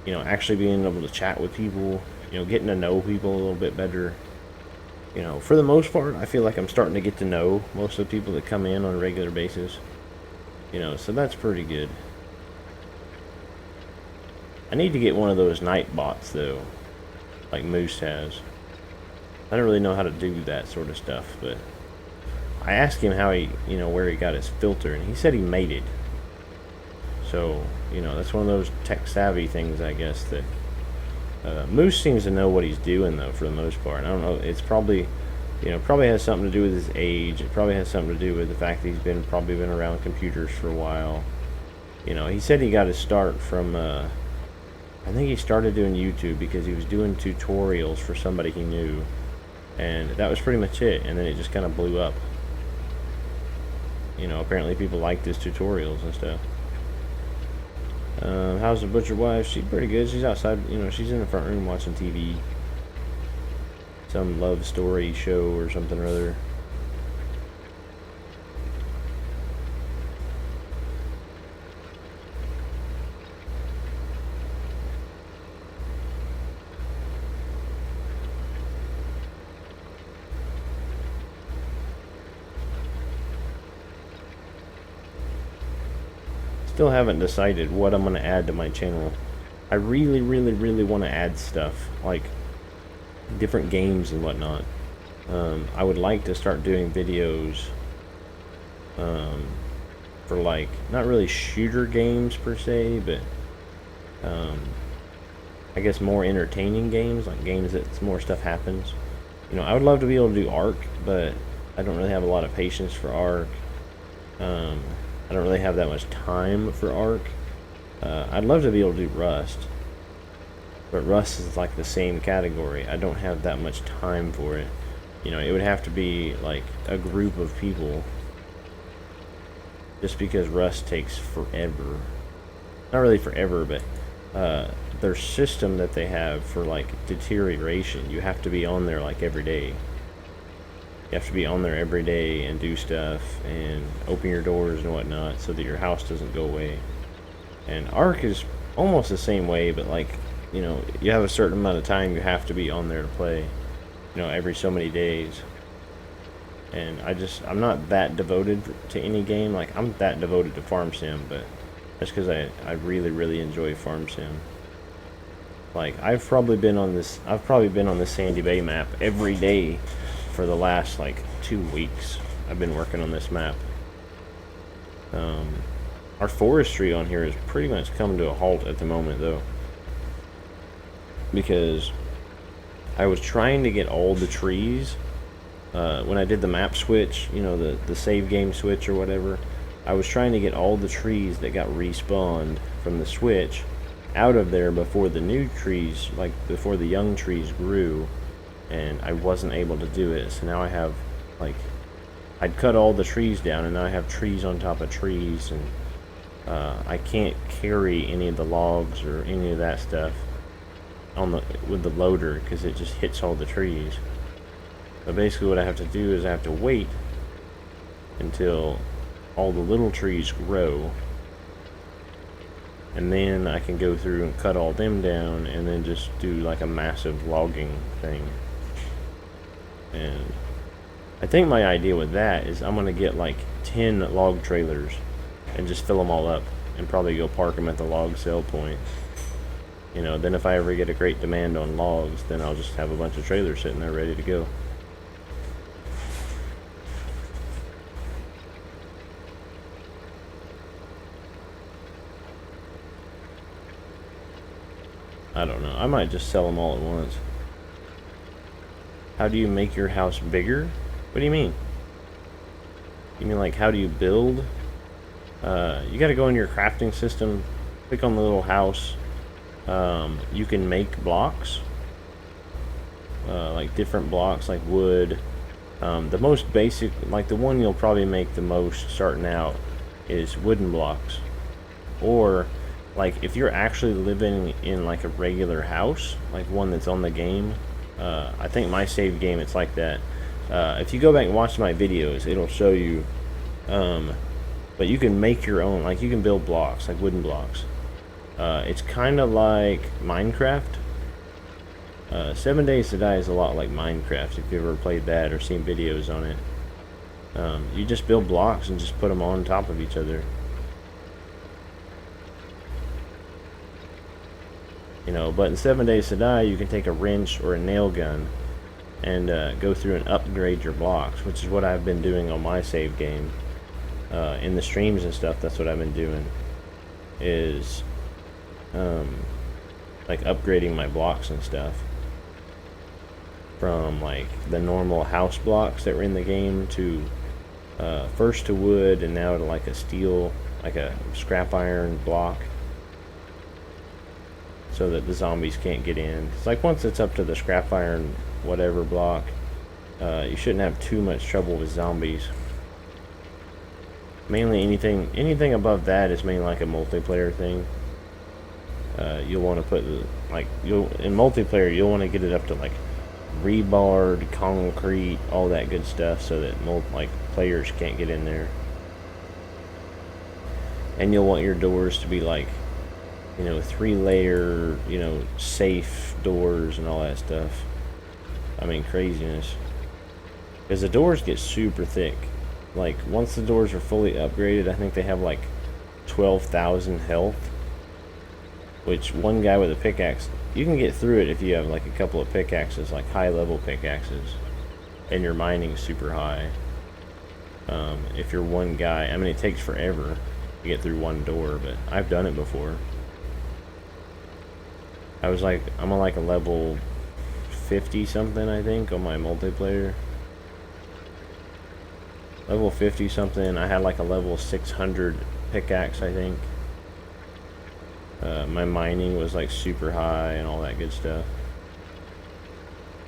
you know, actually being able to chat with people. You know, getting to know people a little bit better. You know, for the most part, I feel like I'm starting to get to know most of the people that come in on a regular basis. You know, so that's pretty good. I need to get one of those night bots, though, like Moose has. I don't really know how to do that sort of stuff, but I asked him how he, you know, where he got his filter, and he said he made it. So, you know, that's one of those tech-savvy things, I guess, that Moose seems to know what he's doing, though, for the most part. I don't know, it's probably, you know, probably has something to do with his age. It probably has something to do with the fact that he's probably been around computers for a while. You know, he said he got his start from, I think he started doing YouTube because he was doing tutorials for somebody he knew. And that was pretty much it, and then it just kind of blew up. You know, apparently people liked his tutorials and stuff. How's the butcher wife? She's pretty good. She's outside, you know, she's in the front room watching TV. Some love story show or something or other. Still haven't decided what I'm going to add to my channel. I really want to add stuff, like different games and whatnot. I would like to start doing videos for, like, not really shooter games per se, but I guess more entertaining games, like games that more stuff happens. You know, I would love to be able to do Ark, but I don't really have a lot of patience for Ark. I don't really have that much time for Ark. I'd love to be able to do Rust, but Rust is like the same category. I don't have that much time for it. You know, it would have to be like a group of people, just because Rust takes forever. Not really forever, but their system that they have for like deterioration, you have to be on there like every day. You have to be on there every day and do stuff and open your doors and whatnot so that your house doesn't go away. And Ark is almost the same way, but like, you know, you have a certain amount of time you have to be on there to play, you know, every so many days. And I'm not that devoted to any game. Like, I'm that devoted to Farm Sim, but that's because I really enjoy Farm Sim. Like, I've probably been on this Sandy Bay map every day for the last like 2 weeks. I've been working on this map. Our forestry on here has pretty much come to a halt at the moment, though, because I was trying to get all the trees when I did the map switch, you know, the save game switch or whatever. I was trying to get all the trees that got respawned from the switch out of there before the new trees, like before the young trees grew, and I wasn't able to do it. So now I have, like, I'd cut all the trees down, and now I have trees on top of trees, and I can't carry any of the logs or any of that stuff on with the loader because it just hits all the trees. So basically what I have to do is I have to wait until all the little trees grow, and then I can go through and cut all them down and then just do like a massive logging thing. And I think my idea with that is I'm gonna get like 10 log trailers and just fill them all up and probably go park them at the log sale point. You know, then if I ever get a great demand on logs, then I'll just have a bunch of trailers sitting there ready to go. I don't know. I might just sell them all at once. How do you make your house bigger? What do you mean? You mean like how do you build? You gotta go in your crafting system, click on the little house. You can make blocks, like different blocks, like wood. The most basic, like the one you'll probably make the most starting out, is wooden blocks. Or like if you're actually living in like a regular house, like one that's on the game, I think my save game it's like that. If you go back and watch my videos, it'll show you. But you can make your own, like you can build blocks, like wooden blocks. It's kind of like Minecraft. 7 Days to Die is a lot like Minecraft, if you've ever played that or seen videos on it. You just build blocks and just put them on top of each other. You know, but in 7 Days to Die, you can take a wrench or a nail gun and go through and upgrade your blocks, which is what I've been doing on my save game. In the streams and stuff, that's what I've been doing, is like upgrading my blocks and stuff from like the normal house blocks that were in the game to first to wood and now to like a steel, like a scrap iron block, so that the zombies can't get in. It's like once it's up to the scrap iron whatever block, you shouldn't have too much trouble with zombies. Mainly anything above that is mainly like a multiplayer thing. You'll want to put like in multiplayer you'll want to get it up to like rebarred concrete, all that good stuff, so that like players can't get in there. And you'll want your doors to be like, you know, 3-layer, you know, safe doors and all that stuff. I mean, craziness. Because the doors get super thick. Like, once the doors are fully upgraded, I think they have like 12,000 health. Which, one guy with a pickaxe, you can get through it if you have like a couple of pickaxes, like high-level pickaxes. And your mining's super high. If you're one guy, I mean, it takes forever to get through one door, but I've done it before. I'm on like a level 50 something, I think, on my multiplayer. Level 50 something. I had like a level 600 pickaxe, I think. My mining was like super high and all that good stuff.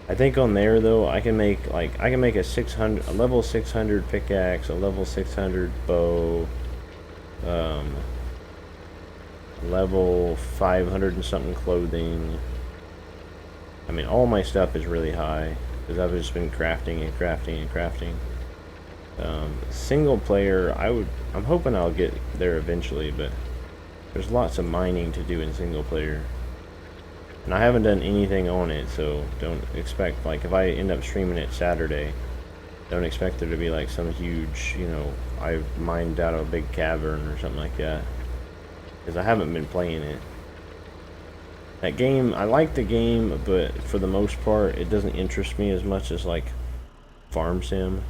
I think on there though, I can make a level 600 pickaxe, a level 600 bow, level 500 and something clothing. I mean, all my stuff is really high because I've just been crafting and crafting and crafting. Single player, I'm hoping I'll get there eventually, but there's lots of mining to do in single player. And I haven't done anything on it, so don't expect, like, if I end up streaming it Saturday, don't expect there to be, like, some huge, you know, I've mined out a big cavern or something like that. Because I haven't been playing it. That game, I like the game, but for the most part, it doesn't interest me as much as, like, Farm Sim.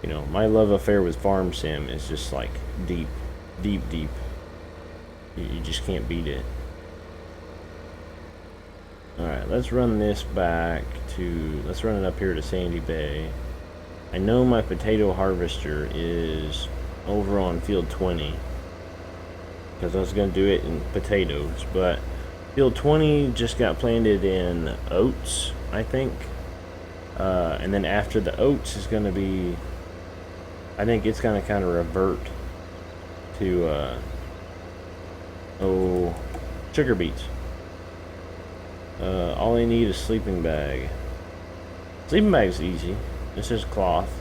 You know, my love affair with Farm Sim is just, like, deep, deep, deep. You just can't beat it. Alright, let's run this back to... Let's run it up here to Sandy Bay. I know my potato harvester is over on field 20 because I was going to do it in potatoes, but field 20 just got planted in oats, I think. And then after the oats is going to be, I think it's going to kind of revert to sugar beets. All I need is sleeping bag. Sleeping bag's easy. It's just cloth.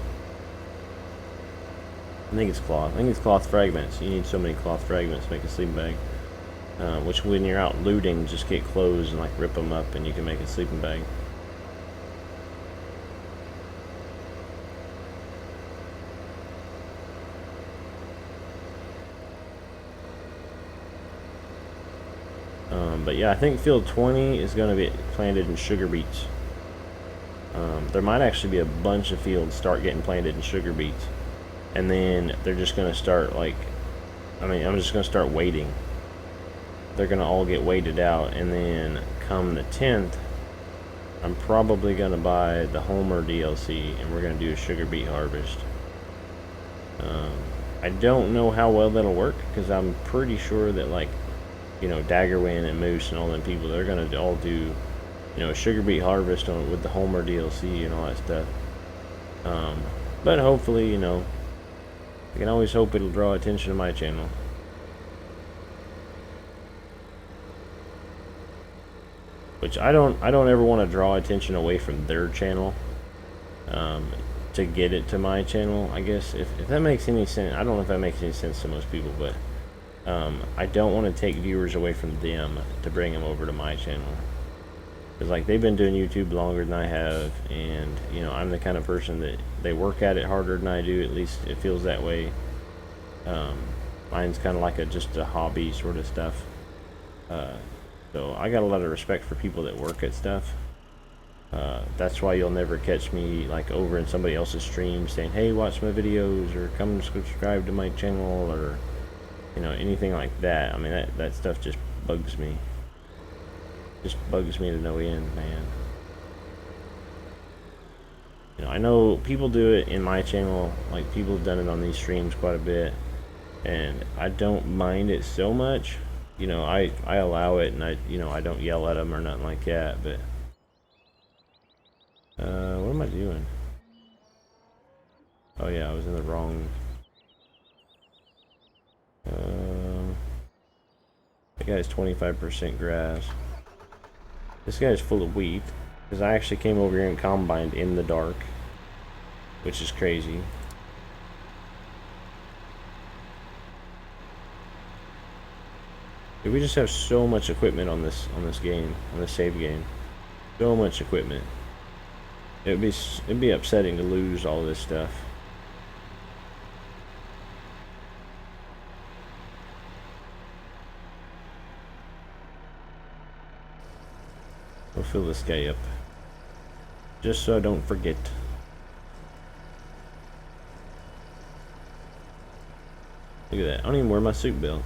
I think it's cloth. I think it's cloth fragments. You need so many cloth fragments to make a sleeping bag. Which when you're out looting, just get clothes and like rip them up and you can make a sleeping bag. But yeah, I think field 20 is going to be planted in sugar beets. There might actually be a bunch of fields start getting planted in sugar beets. And then they're just going to start like, I'm just going to start waiting. They're going to all get weighted out. And then come the 10th, I'm probably going to buy the Homer DLC and we're going to do a sugar beet harvest. I don't know how well that'll work because I'm pretty sure that like, you know, Daggerwin and Moose and all them people, they're going to all do, you know, a sugar beet harvest with the Homer DLC and all that stuff. But hopefully, you know, I can always hope it'll draw attention to my channel. Which I don't ever want to draw attention away from their channel to get it to my channel, I guess. If that makes any sense. I don't know if that makes any sense to most people, but I don't want to take viewers away from them to bring them over to my channel. Because like they've been doing YouTube longer than I have, and you know, I'm the kind of person that they work at it harder than I do. At least it feels that way. Mine's kind of like just a hobby sort of stuff. So I got a lot of respect for people that work at stuff. That's why you'll never catch me like over in somebody else's stream saying, "Hey, watch my videos," or "Come and subscribe to my channel," or you know, anything like that. I mean, that stuff just bugs me. Just bugs me to no end, man. You know, I know people do it in my channel, like people have done it on these streams quite a bit, and I don't mind it so much. You know, I allow it, and I don't yell at them or nothing like that, but what am I doing? Oh yeah, I was in the wrong. That guy's 25% grass. This guy's full of wheat, because I actually came over here and combined in the dark, which is crazy. Dude, we just have so much equipment on this game, on this save game. So much equipment. It'd be upsetting to lose all this stuff. We'll fill this guy up, just so I don't forget. Look at that. I don't even wear my suit belt.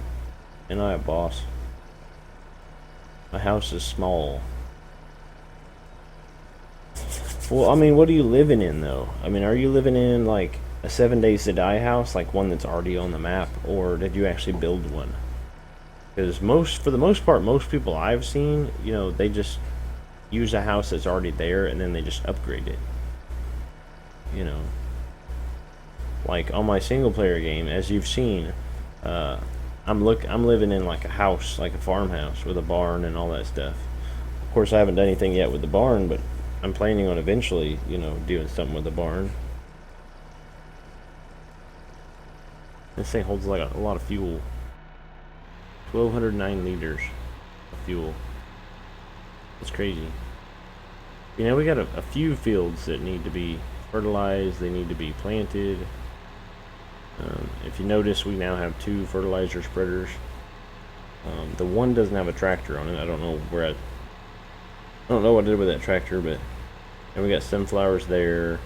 And I a boss. My house is small. Well, I mean, what are you living in, though? I mean, are you living in, like, a 7 Days to Die house, like one that's already on the map, or did you actually build one? Because for the most part, most people I've seen, you know, they just use a house that's already there, and then they just upgrade it. You know. Like, on my single-player game, as you've seen, I'm living in like a house, like a farmhouse with a barn and all that stuff. Of course, I haven't done anything yet with the barn, but I'm planning on eventually, you know, doing something with the barn. This thing holds like a lot of fuel. 1,209 liters of fuel. It's crazy. You know, we got a few fields that need to be fertilized. They need to be planted. If you notice, we now have 2 fertilizer spreaders. The one doesn't have a tractor on it. I don't know what I did with that tractor, but and we got sunflowers there.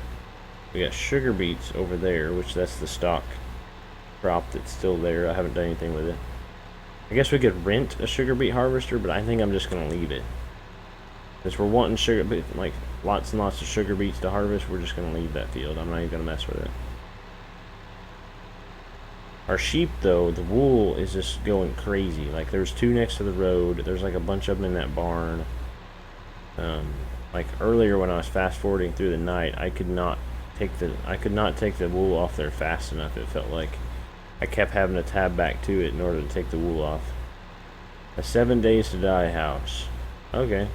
We got sugar beets over there, which that's the stock crop that's still there. I haven't done anything with it. I guess we could rent a sugar beet harvester, but I think I'm just gonna leave it. Since we're wanting sugar, like lots and lots of sugar beets to harvest, we're just going to leave that field. I'm not even going to mess with it. Our sheep, though, the wool is just going crazy. Like, there's 2 next to the road. There's like a bunch of them in that barn. Like earlier when I was fast forwarding through the night, I could not take the wool off there fast enough. It felt like I kept having to tab back to it in order to take the wool off. A 7 days to die house. Okay.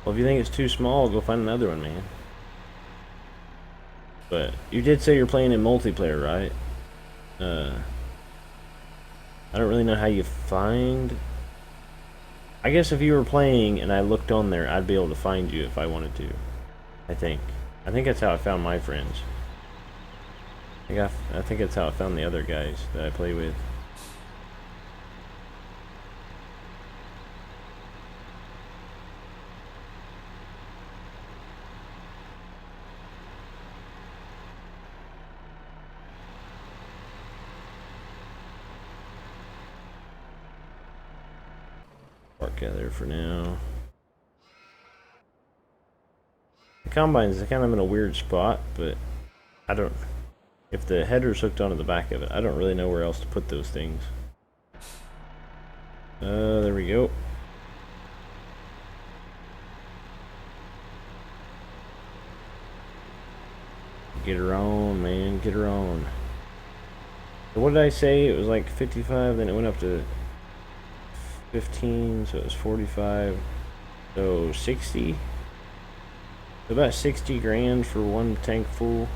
Well, if you think it's too small, go find another one, man. But you did say you're playing in multiplayer, right? I don't really know how you find... I guess if you were playing and I looked on there, I'd be able to find you if I wanted to. I think that's how I found my friends. I think that's how I found the other guys that I play with. Park out there for now. The combine's kind of in a weird spot, but I don't... If the header's hooked onto the back of it, I don't really know where else to put those things. There we go. Get her on, man, get her on. So what did I say? It was like 55, then it went up to 15, so it was 45, so 60. About 60 grand for one tank full.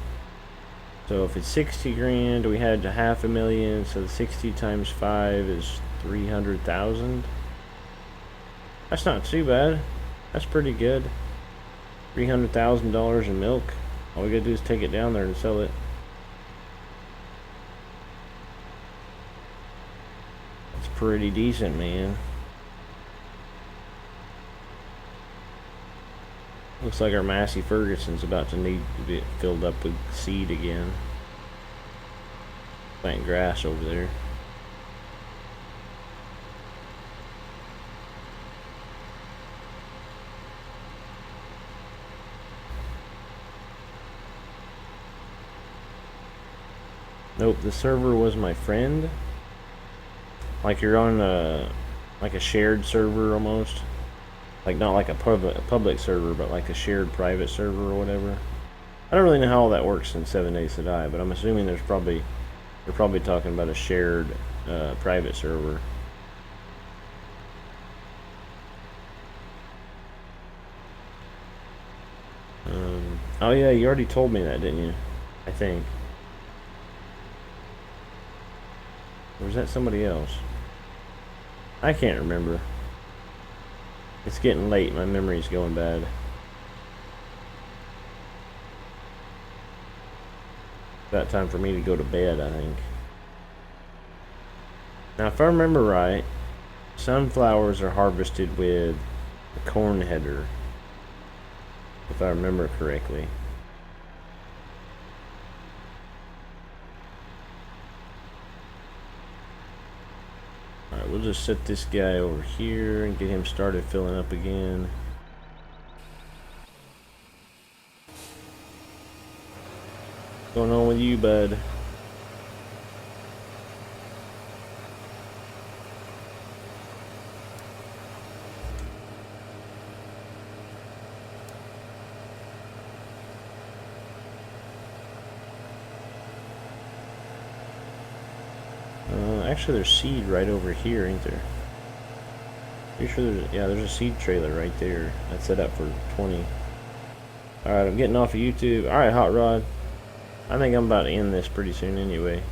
So if it's 60 grand, we had $500,000, so 60 times 5 is 300,000. That's not too bad. That's pretty good. $300,000 in milk. All we gotta do is take it down there and sell it. That's pretty decent, man. Looks like our Massey Ferguson's about to need to be filled up with seed again. Plant grass over there. Nope, the server was my friend. Like you're on a shared server almost. Like not like a public server, but like a shared private server or whatever. I don't really know how all that works in 7 Days to Die, but I'm assuming they're probably talking about a shared private server. Oh yeah, you already told me that, didn't you? I think. Or was that somebody else? I can't remember. It's getting late, my memory's going bad. About time for me to go to bed, I think. Now, if I remember right, sunflowers are harvested with a corn header. If I remember correctly. Alright, we'll just set this guy over here and get him started filling up again. What's going on with you, bud? Actually, there's seed right over here, ain't there? Pretty sure there's a seed trailer right there. That's set up for 20. Alright, I'm getting off of YouTube. Alright, Hot Rod. I think I'm about to end this pretty soon anyway.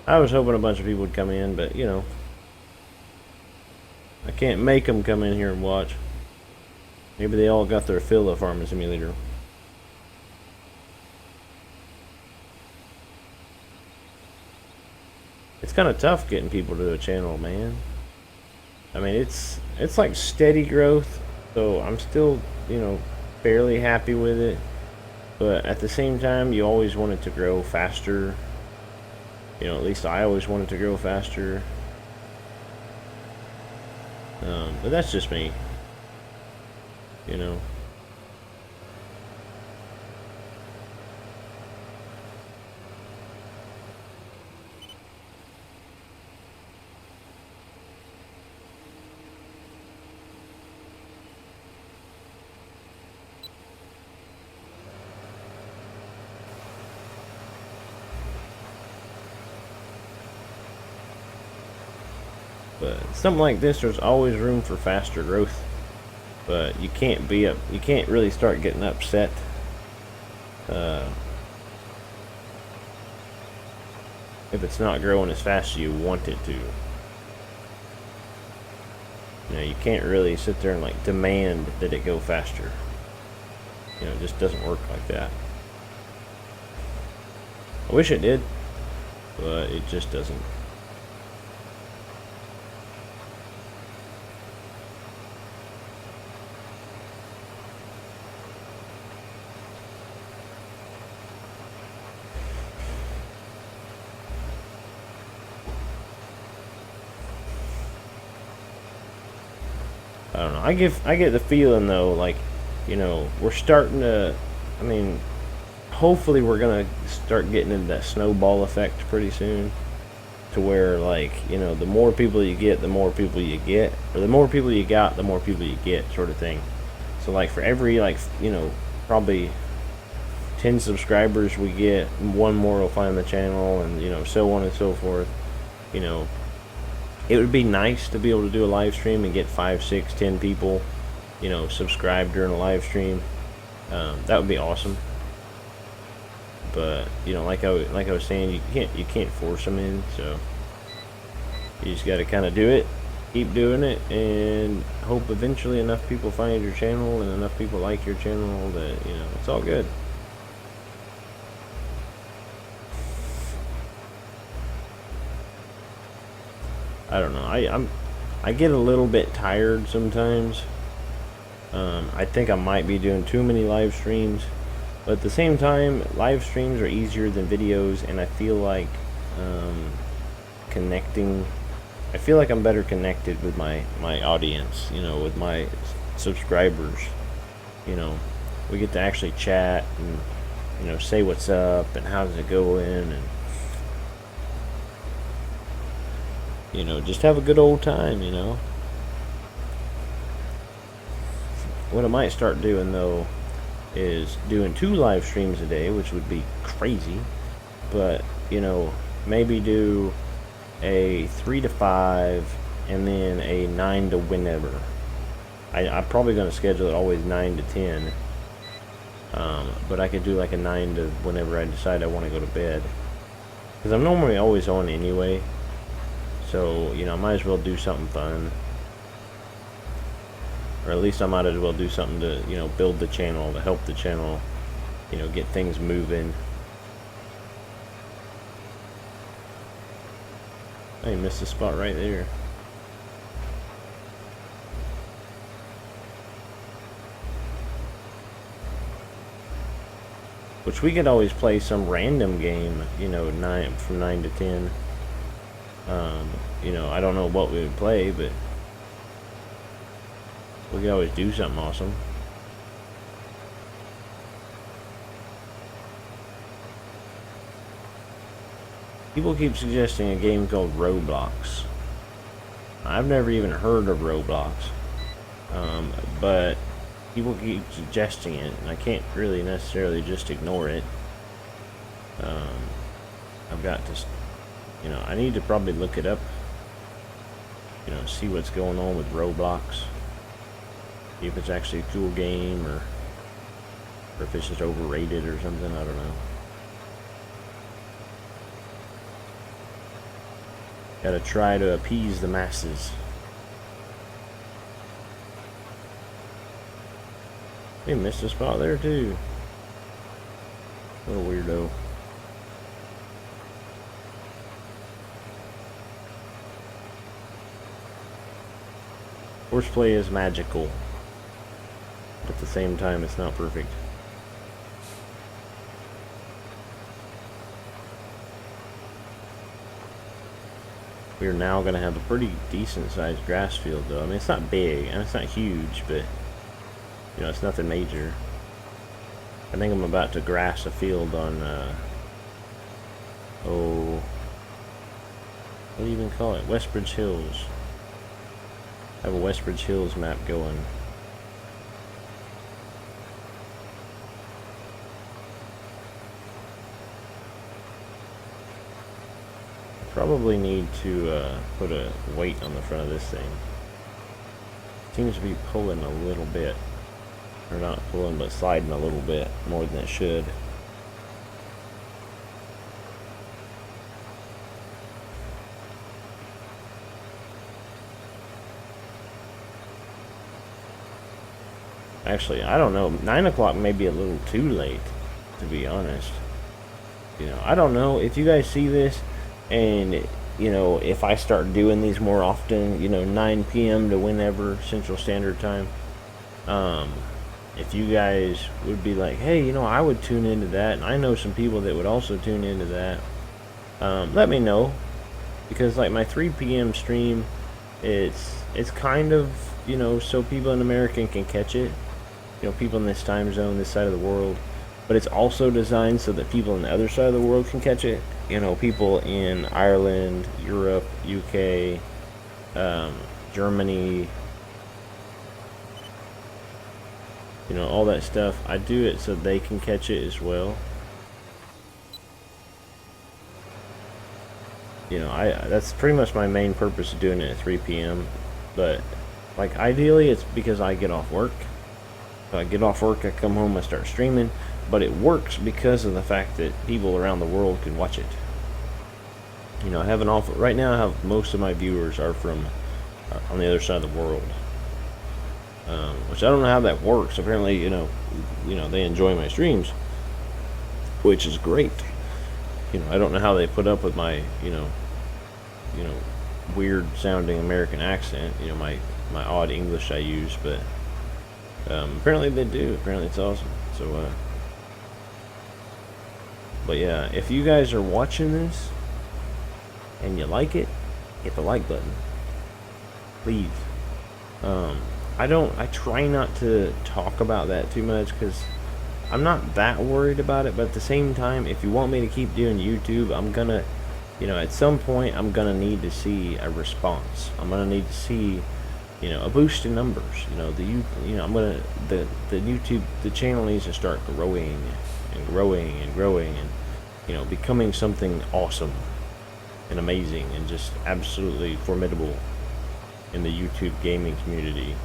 I was hoping a bunch of people would come in, but, you know. I can't make them come in here and watch. Maybe they all got their fill of Farming Simulator. It's kind of tough getting people to a channel, man. I mean, it's like steady growth, so I'm still, you know, fairly happy with it. But at the same time, you always want it to grow faster. You know, at least I always want it to grow faster. But that's just me, you know. But something like this, there's always room for faster growth. But you can't really start getting upset. If it's not growing as fast as you want it to. You know, you can't really sit there and like demand that it go faster. You know, it just doesn't work like that. I wish it did, but it just doesn't. I don't know. I get the feeling though, like, you know, we're starting to. I mean, hopefully we're gonna start getting into that snowball effect pretty soon, to where, like, you know, the more people you get, the more people you get, or the more people you got, the more people you get, sort of thing. So like for every, like, you know, probably 10 subscribers we get, one more will find the channel, and, you know, so on and so forth. You know, it would be nice to be able to do a live stream and get 5, 6, 10 people, you know, subscribe during a live stream. That would be awesome. But, you know, like I was saying, you can't force them in, so you just got to kind of do it, keep doing it, and hope eventually enough people find your channel and enough people like your channel that, you know, it's all good. I don't know. I get a little bit tired sometimes. I think I might be doing too many live streams, but at the same time, live streams are easier than videos, and I feel like connecting. I feel like I'm better connected with my audience. You know, with my subscribers. You know, we get to actually chat and, you know, say what's up and how's it going, and, you know, just have a good old time, you know. What I might start doing, though, is doing 2 live streams a day, which would be crazy. But, you know, maybe do a 3 to 5 and then a 9 to whenever. I'm probably going to schedule it always 9 to 10. But I could do like a 9 to whenever I decide I want to go to bed. Because I'm normally always on anyway. So, you know, I might as well do something fun. Or at least I might as well do something to, you know, build the channel, to help the channel, you know, get things moving. I missed a spot right there. Which we could always play some random game, you know, from 9 to 10. You know, I don't know what we would play, but we could always do something awesome. People keep suggesting a game called Roblox. I've never even heard of Roblox. But people keep suggesting it, and I can't really necessarily just ignore it. I've got to, you know, I need to probably look it up. You know, see what's going on with Roblox. See if it's actually a cool game, or if it's just overrated or something, I don't know. Gotta try to appease the masses. We missed a spot there too. What a weirdo. Horseplay is magical, but at the same time it's not perfect. we're now going to have a pretty decent sized grass field though. I mean, it's not big and it's not huge, but you know, it's nothing major. I think I'm about to grass a field on what do you even call it? Westbridge Hills. I have a Westbridge Hills map going. Probably need to put a weight on the front of this thing. Seems to be pulling a little bit. Or not pulling, but sliding a little bit more than it should. Actually, I don't know. 9 o'clock may be a little too late, to be honest. You know, I don't know if you guys see this, and you know, if I start doing these more often, you know, 9 p.m. to whenever Central Standard Time. If you guys would be like, hey, you know, I would tune into that, and I know some people that would also tune into that. Let me know, because like my 3 p.m. stream, it's kind of, you know, so people in America can catch it. You know, people in this time zone, this side of the world. But it's also designed so that people on the other side of the world can catch it. You know, people in Ireland, Europe, UK, Germany, you know, all that stuff. I do it so they can catch it as well. You know, that's pretty much my main purpose of doing it at 3 p.m. But like ideally it's because I get off work. So I get off work, I come home, I start streaming, but it works because of the fact that people around the world can watch it. You know, I have right now I have most of my viewers are from on the other side of the world. Which I don't know how that works. Apparently, you know, they enjoy my streams, which is great. You know, I don't know how they put up with my, you know, weird sounding American accent, you know, my odd English I use, but apparently they do. Apparently it's awesome. So but yeah, if you guys are watching this and you like it, hit the like button, please. I try not to talk about that too much because I'm not that worried about it, but at the same time, if you want me to keep doing YouTube, I'm gonna, you know, at some point I'm gonna need to see a response. I'm gonna need to see, you know, a boost in numbers. You know, the YouTube, the channel needs to start growing and growing and growing and, you know, becoming something awesome and amazing and just absolutely formidable in the YouTube gaming community.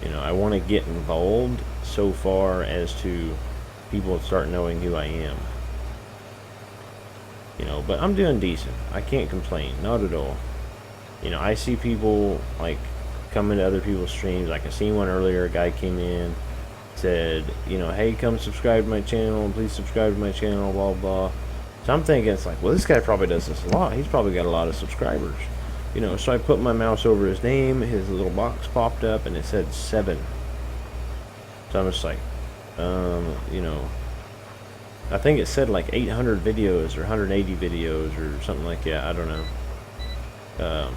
You know, I want to get involved so far as to people start knowing who I am. You know, but I'm doing decent. I can't complain, not at all. You know, I see people like coming to other people's streams. Like I seen one earlier, a guy came in, said, you know, hey, come subscribe to my channel, please subscribe to my channel, blah blah. So I'm thinking, it's like, well, this guy probably does this a lot. He's probably got a lot of subscribers. You know, so I put my mouse over his name, his little box popped up, and it said 7. So I'm just like, you know, I think it said like 800 videos or 180 videos or something like that. I don't know.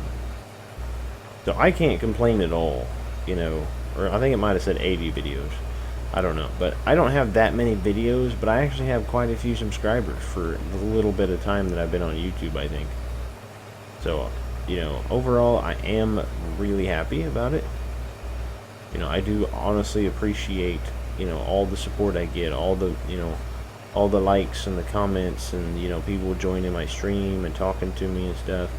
So I can't complain at all, you know, or I think it might have said 80 videos. I don't know, but I don't have that many videos, but I actually have quite a few subscribers for the little bit of time that I've been on YouTube, I think. So, you know, overall, I am really happy about it. You know, I do honestly appreciate, you know, all the support I get, all the, you know, all the likes and the comments and, you know, people joining my stream and talking to me and stuff.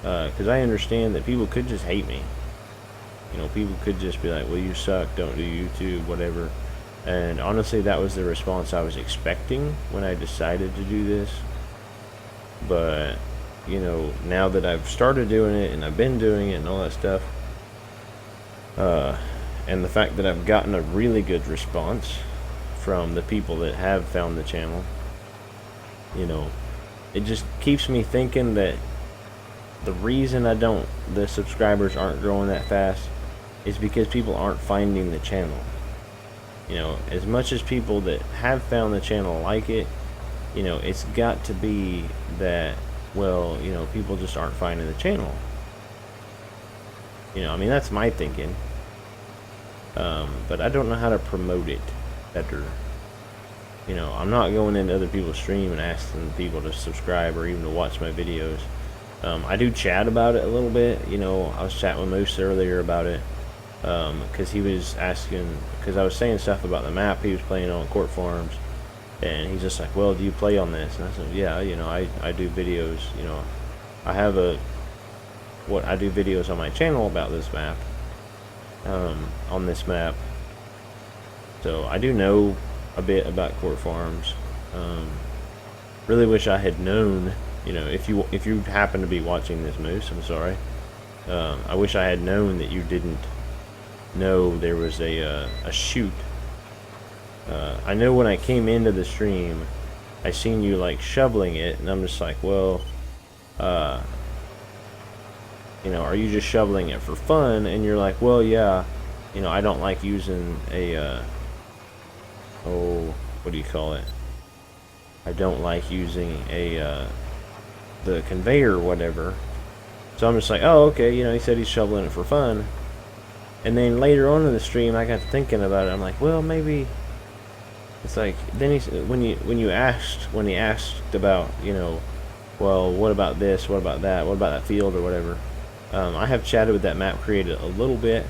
Because I understand that people could just hate me. You know, people could just be like, well, you suck, don't do YouTube, whatever. And honestly, that was the response I was expecting when I decided to do this. But, you know, now that I've started doing it and I've been doing it and all that stuff, and the fact that I've gotten a really good response from the people that have found the channel, you know, it just keeps me thinking that the reason the subscribers aren't growing that fast is because people aren't finding the channel. You know, as much as people that have found the channel like it, you know, it's got to be that, you know, well, you know, people just aren't finding the channel. You know, I mean, that's my thinking. But I don't know how to promote it better. You know, I'm not going into other people's stream and asking people to subscribe or even to watch my videos. I do chat about it a little bit. You know, I was chatting with Moose earlier about it. Because he was asking, because I was saying stuff about the map he was playing on Court Farms. And he's just like, well, do you play on this? And I said, yeah, you know, I do videos. You know, I have I do videos on my channel about this map. On this map. So I do know a bit about Court Farms. Really wish I had known, you know, if you happen to be watching this, Moose, I'm sorry. I wish I had known that you didn't know there was a chute. I know when I came into the stream, I seen you like shoveling it, and I'm just like, well, you know, are you just shoveling it for fun? And you're like, well, yeah, you know, I don't like using a, what do you call it? I don't like using the conveyor or whatever. So I'm just like, oh, okay, you know, he said he's shoveling it for fun. And then later on in the stream, I got to thinking about it. I'm like, well, maybe it's like, then when he asked about, you know, well, what about this? What about that? What about that field or whatever? I have chatted with that map creator a little bit,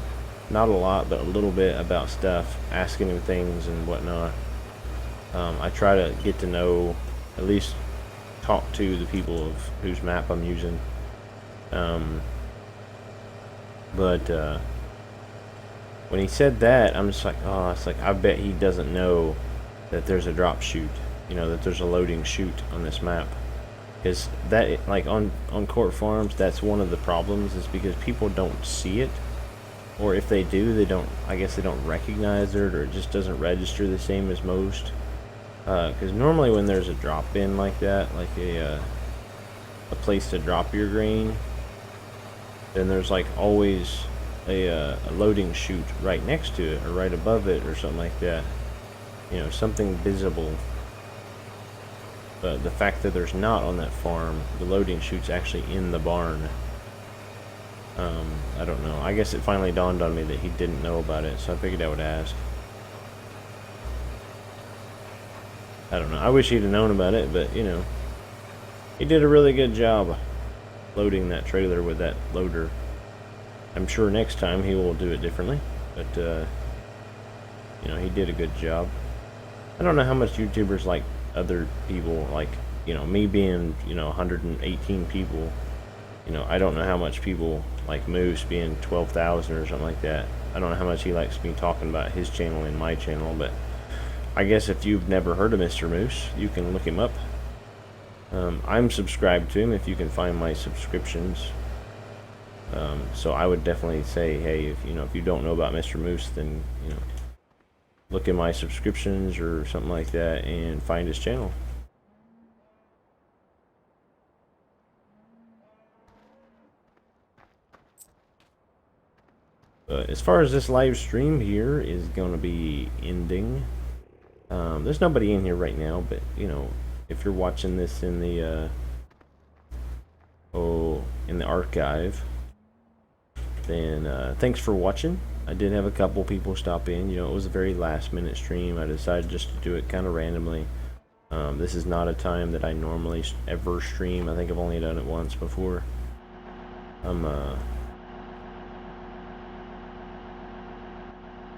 not a lot, but a little bit about stuff, asking him things and whatnot. I try to get to know, at least talk to the people of whose map I'm using. But when he said that, I'm just like, oh, it's like, I bet he doesn't know that there's a drop chute, you know, that there's a loading chute on this map. Because that, like, on Court Farms, that's one of the problems, is because people don't see it. Or if they do, they don't, I guess they don't recognize it, or it just doesn't register the same as most. Because normally when there's a drop bin like that, like a place to drop your grain, then there's like always a loading chute right next to it, or right above it, or something like that. You know, something visible. But the fact that there's not on that farm, the loading chute's actually in the barn. I don't know. I guess it finally dawned on me that he didn't know about it, so I figured I would ask. I don't know. I wish he'd have known about it, but, you know, he did a really good job loading that trailer with that loader. I'm sure next time he will do it differently, but, you know, he did a good job. I don't know how much YouTubers like other people, like, you know, me being, you know, 118 people, you know, I don't know how much people like Moose being 12,000 or something like that. I don't know how much he likes me talking about his channel and my channel, but I guess if you've never heard of Mr. Moose, you can look him up. I'm subscribed to him if you can find my subscriptions. So I would definitely say, hey, if you don't know about Mr. Moose, then, you know, look at my subscriptions or something like that and find his channel. As far as this live stream here is going to be ending, there's nobody in here right now, but, you know, if you're watching this in the in the archive, then thanks for watching. I did have a couple people stop in. You know, it was a very last minute stream. I decided just to do it kind of randomly. This is not a time that I normally ever stream. I think I've only done it once before.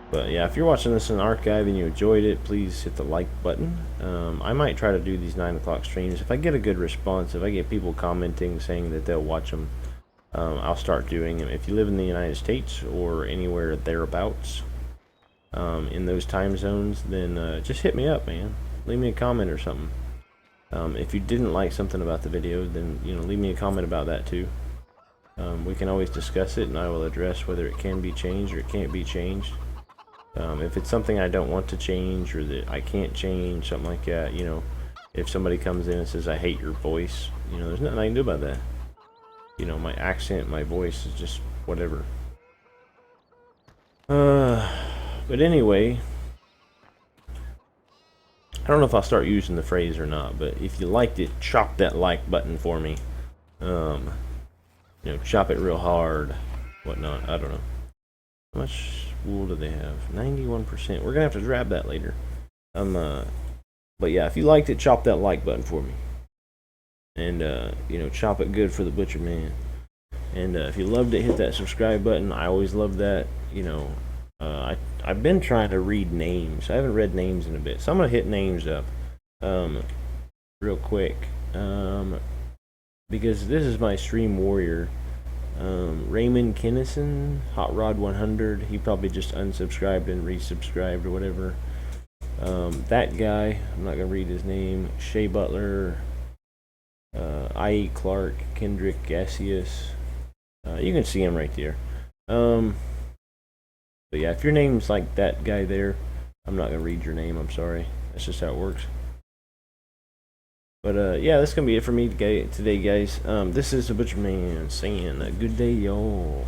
But yeah, if you're watching this in the archive and you enjoyed it, please hit the like button. I might try to do these 9 o'clock streams. If I get a good response, if I get people commenting saying that they'll watch them, I'll start doing them. If you live in the United States or anywhere thereabouts in those time zones, then just hit me up, man. Leave me a comment or something. If you didn't like something about the video, then, you know, leave me a comment about that too. We can always discuss it, and I will address whether it can be changed or it can't be changed. If it's something I don't want to change or that I can't change, something like that, you know, if somebody comes in and says, I hate your voice, you know, there's nothing I can do about that. You know, my accent, my voice is just whatever. But anyway, I don't know if I'll start using the phrase or not, but if you liked it, chop that like button for me. You know, chop it real hard, whatnot. I don't know. How much wool do they have? 91%. We're gonna have to grab that later. But yeah, if you liked it, chop that like button for me, and you know, chop it good for the butcher man. And if you loved it, hit that subscribe button. I always love that. You know, I've been trying to read names. I haven't read names in a bit, so I'm gonna hit names up real quick. Because this is my stream warrior, Raymond Kinnison, Hot Rod 100. He probably just unsubscribed and resubscribed or whatever. That guy, I'm not gonna read his name. Shea Butler, I.E. Clark, Kendrick Gaseous. You can see him right there. But yeah, if your name's like that guy there, I'm not gonna read your name. I'm sorry. That's just how it works. But yeah, that's gonna be it for me today, guys. This is the Butcher Man saying, good day, y'all.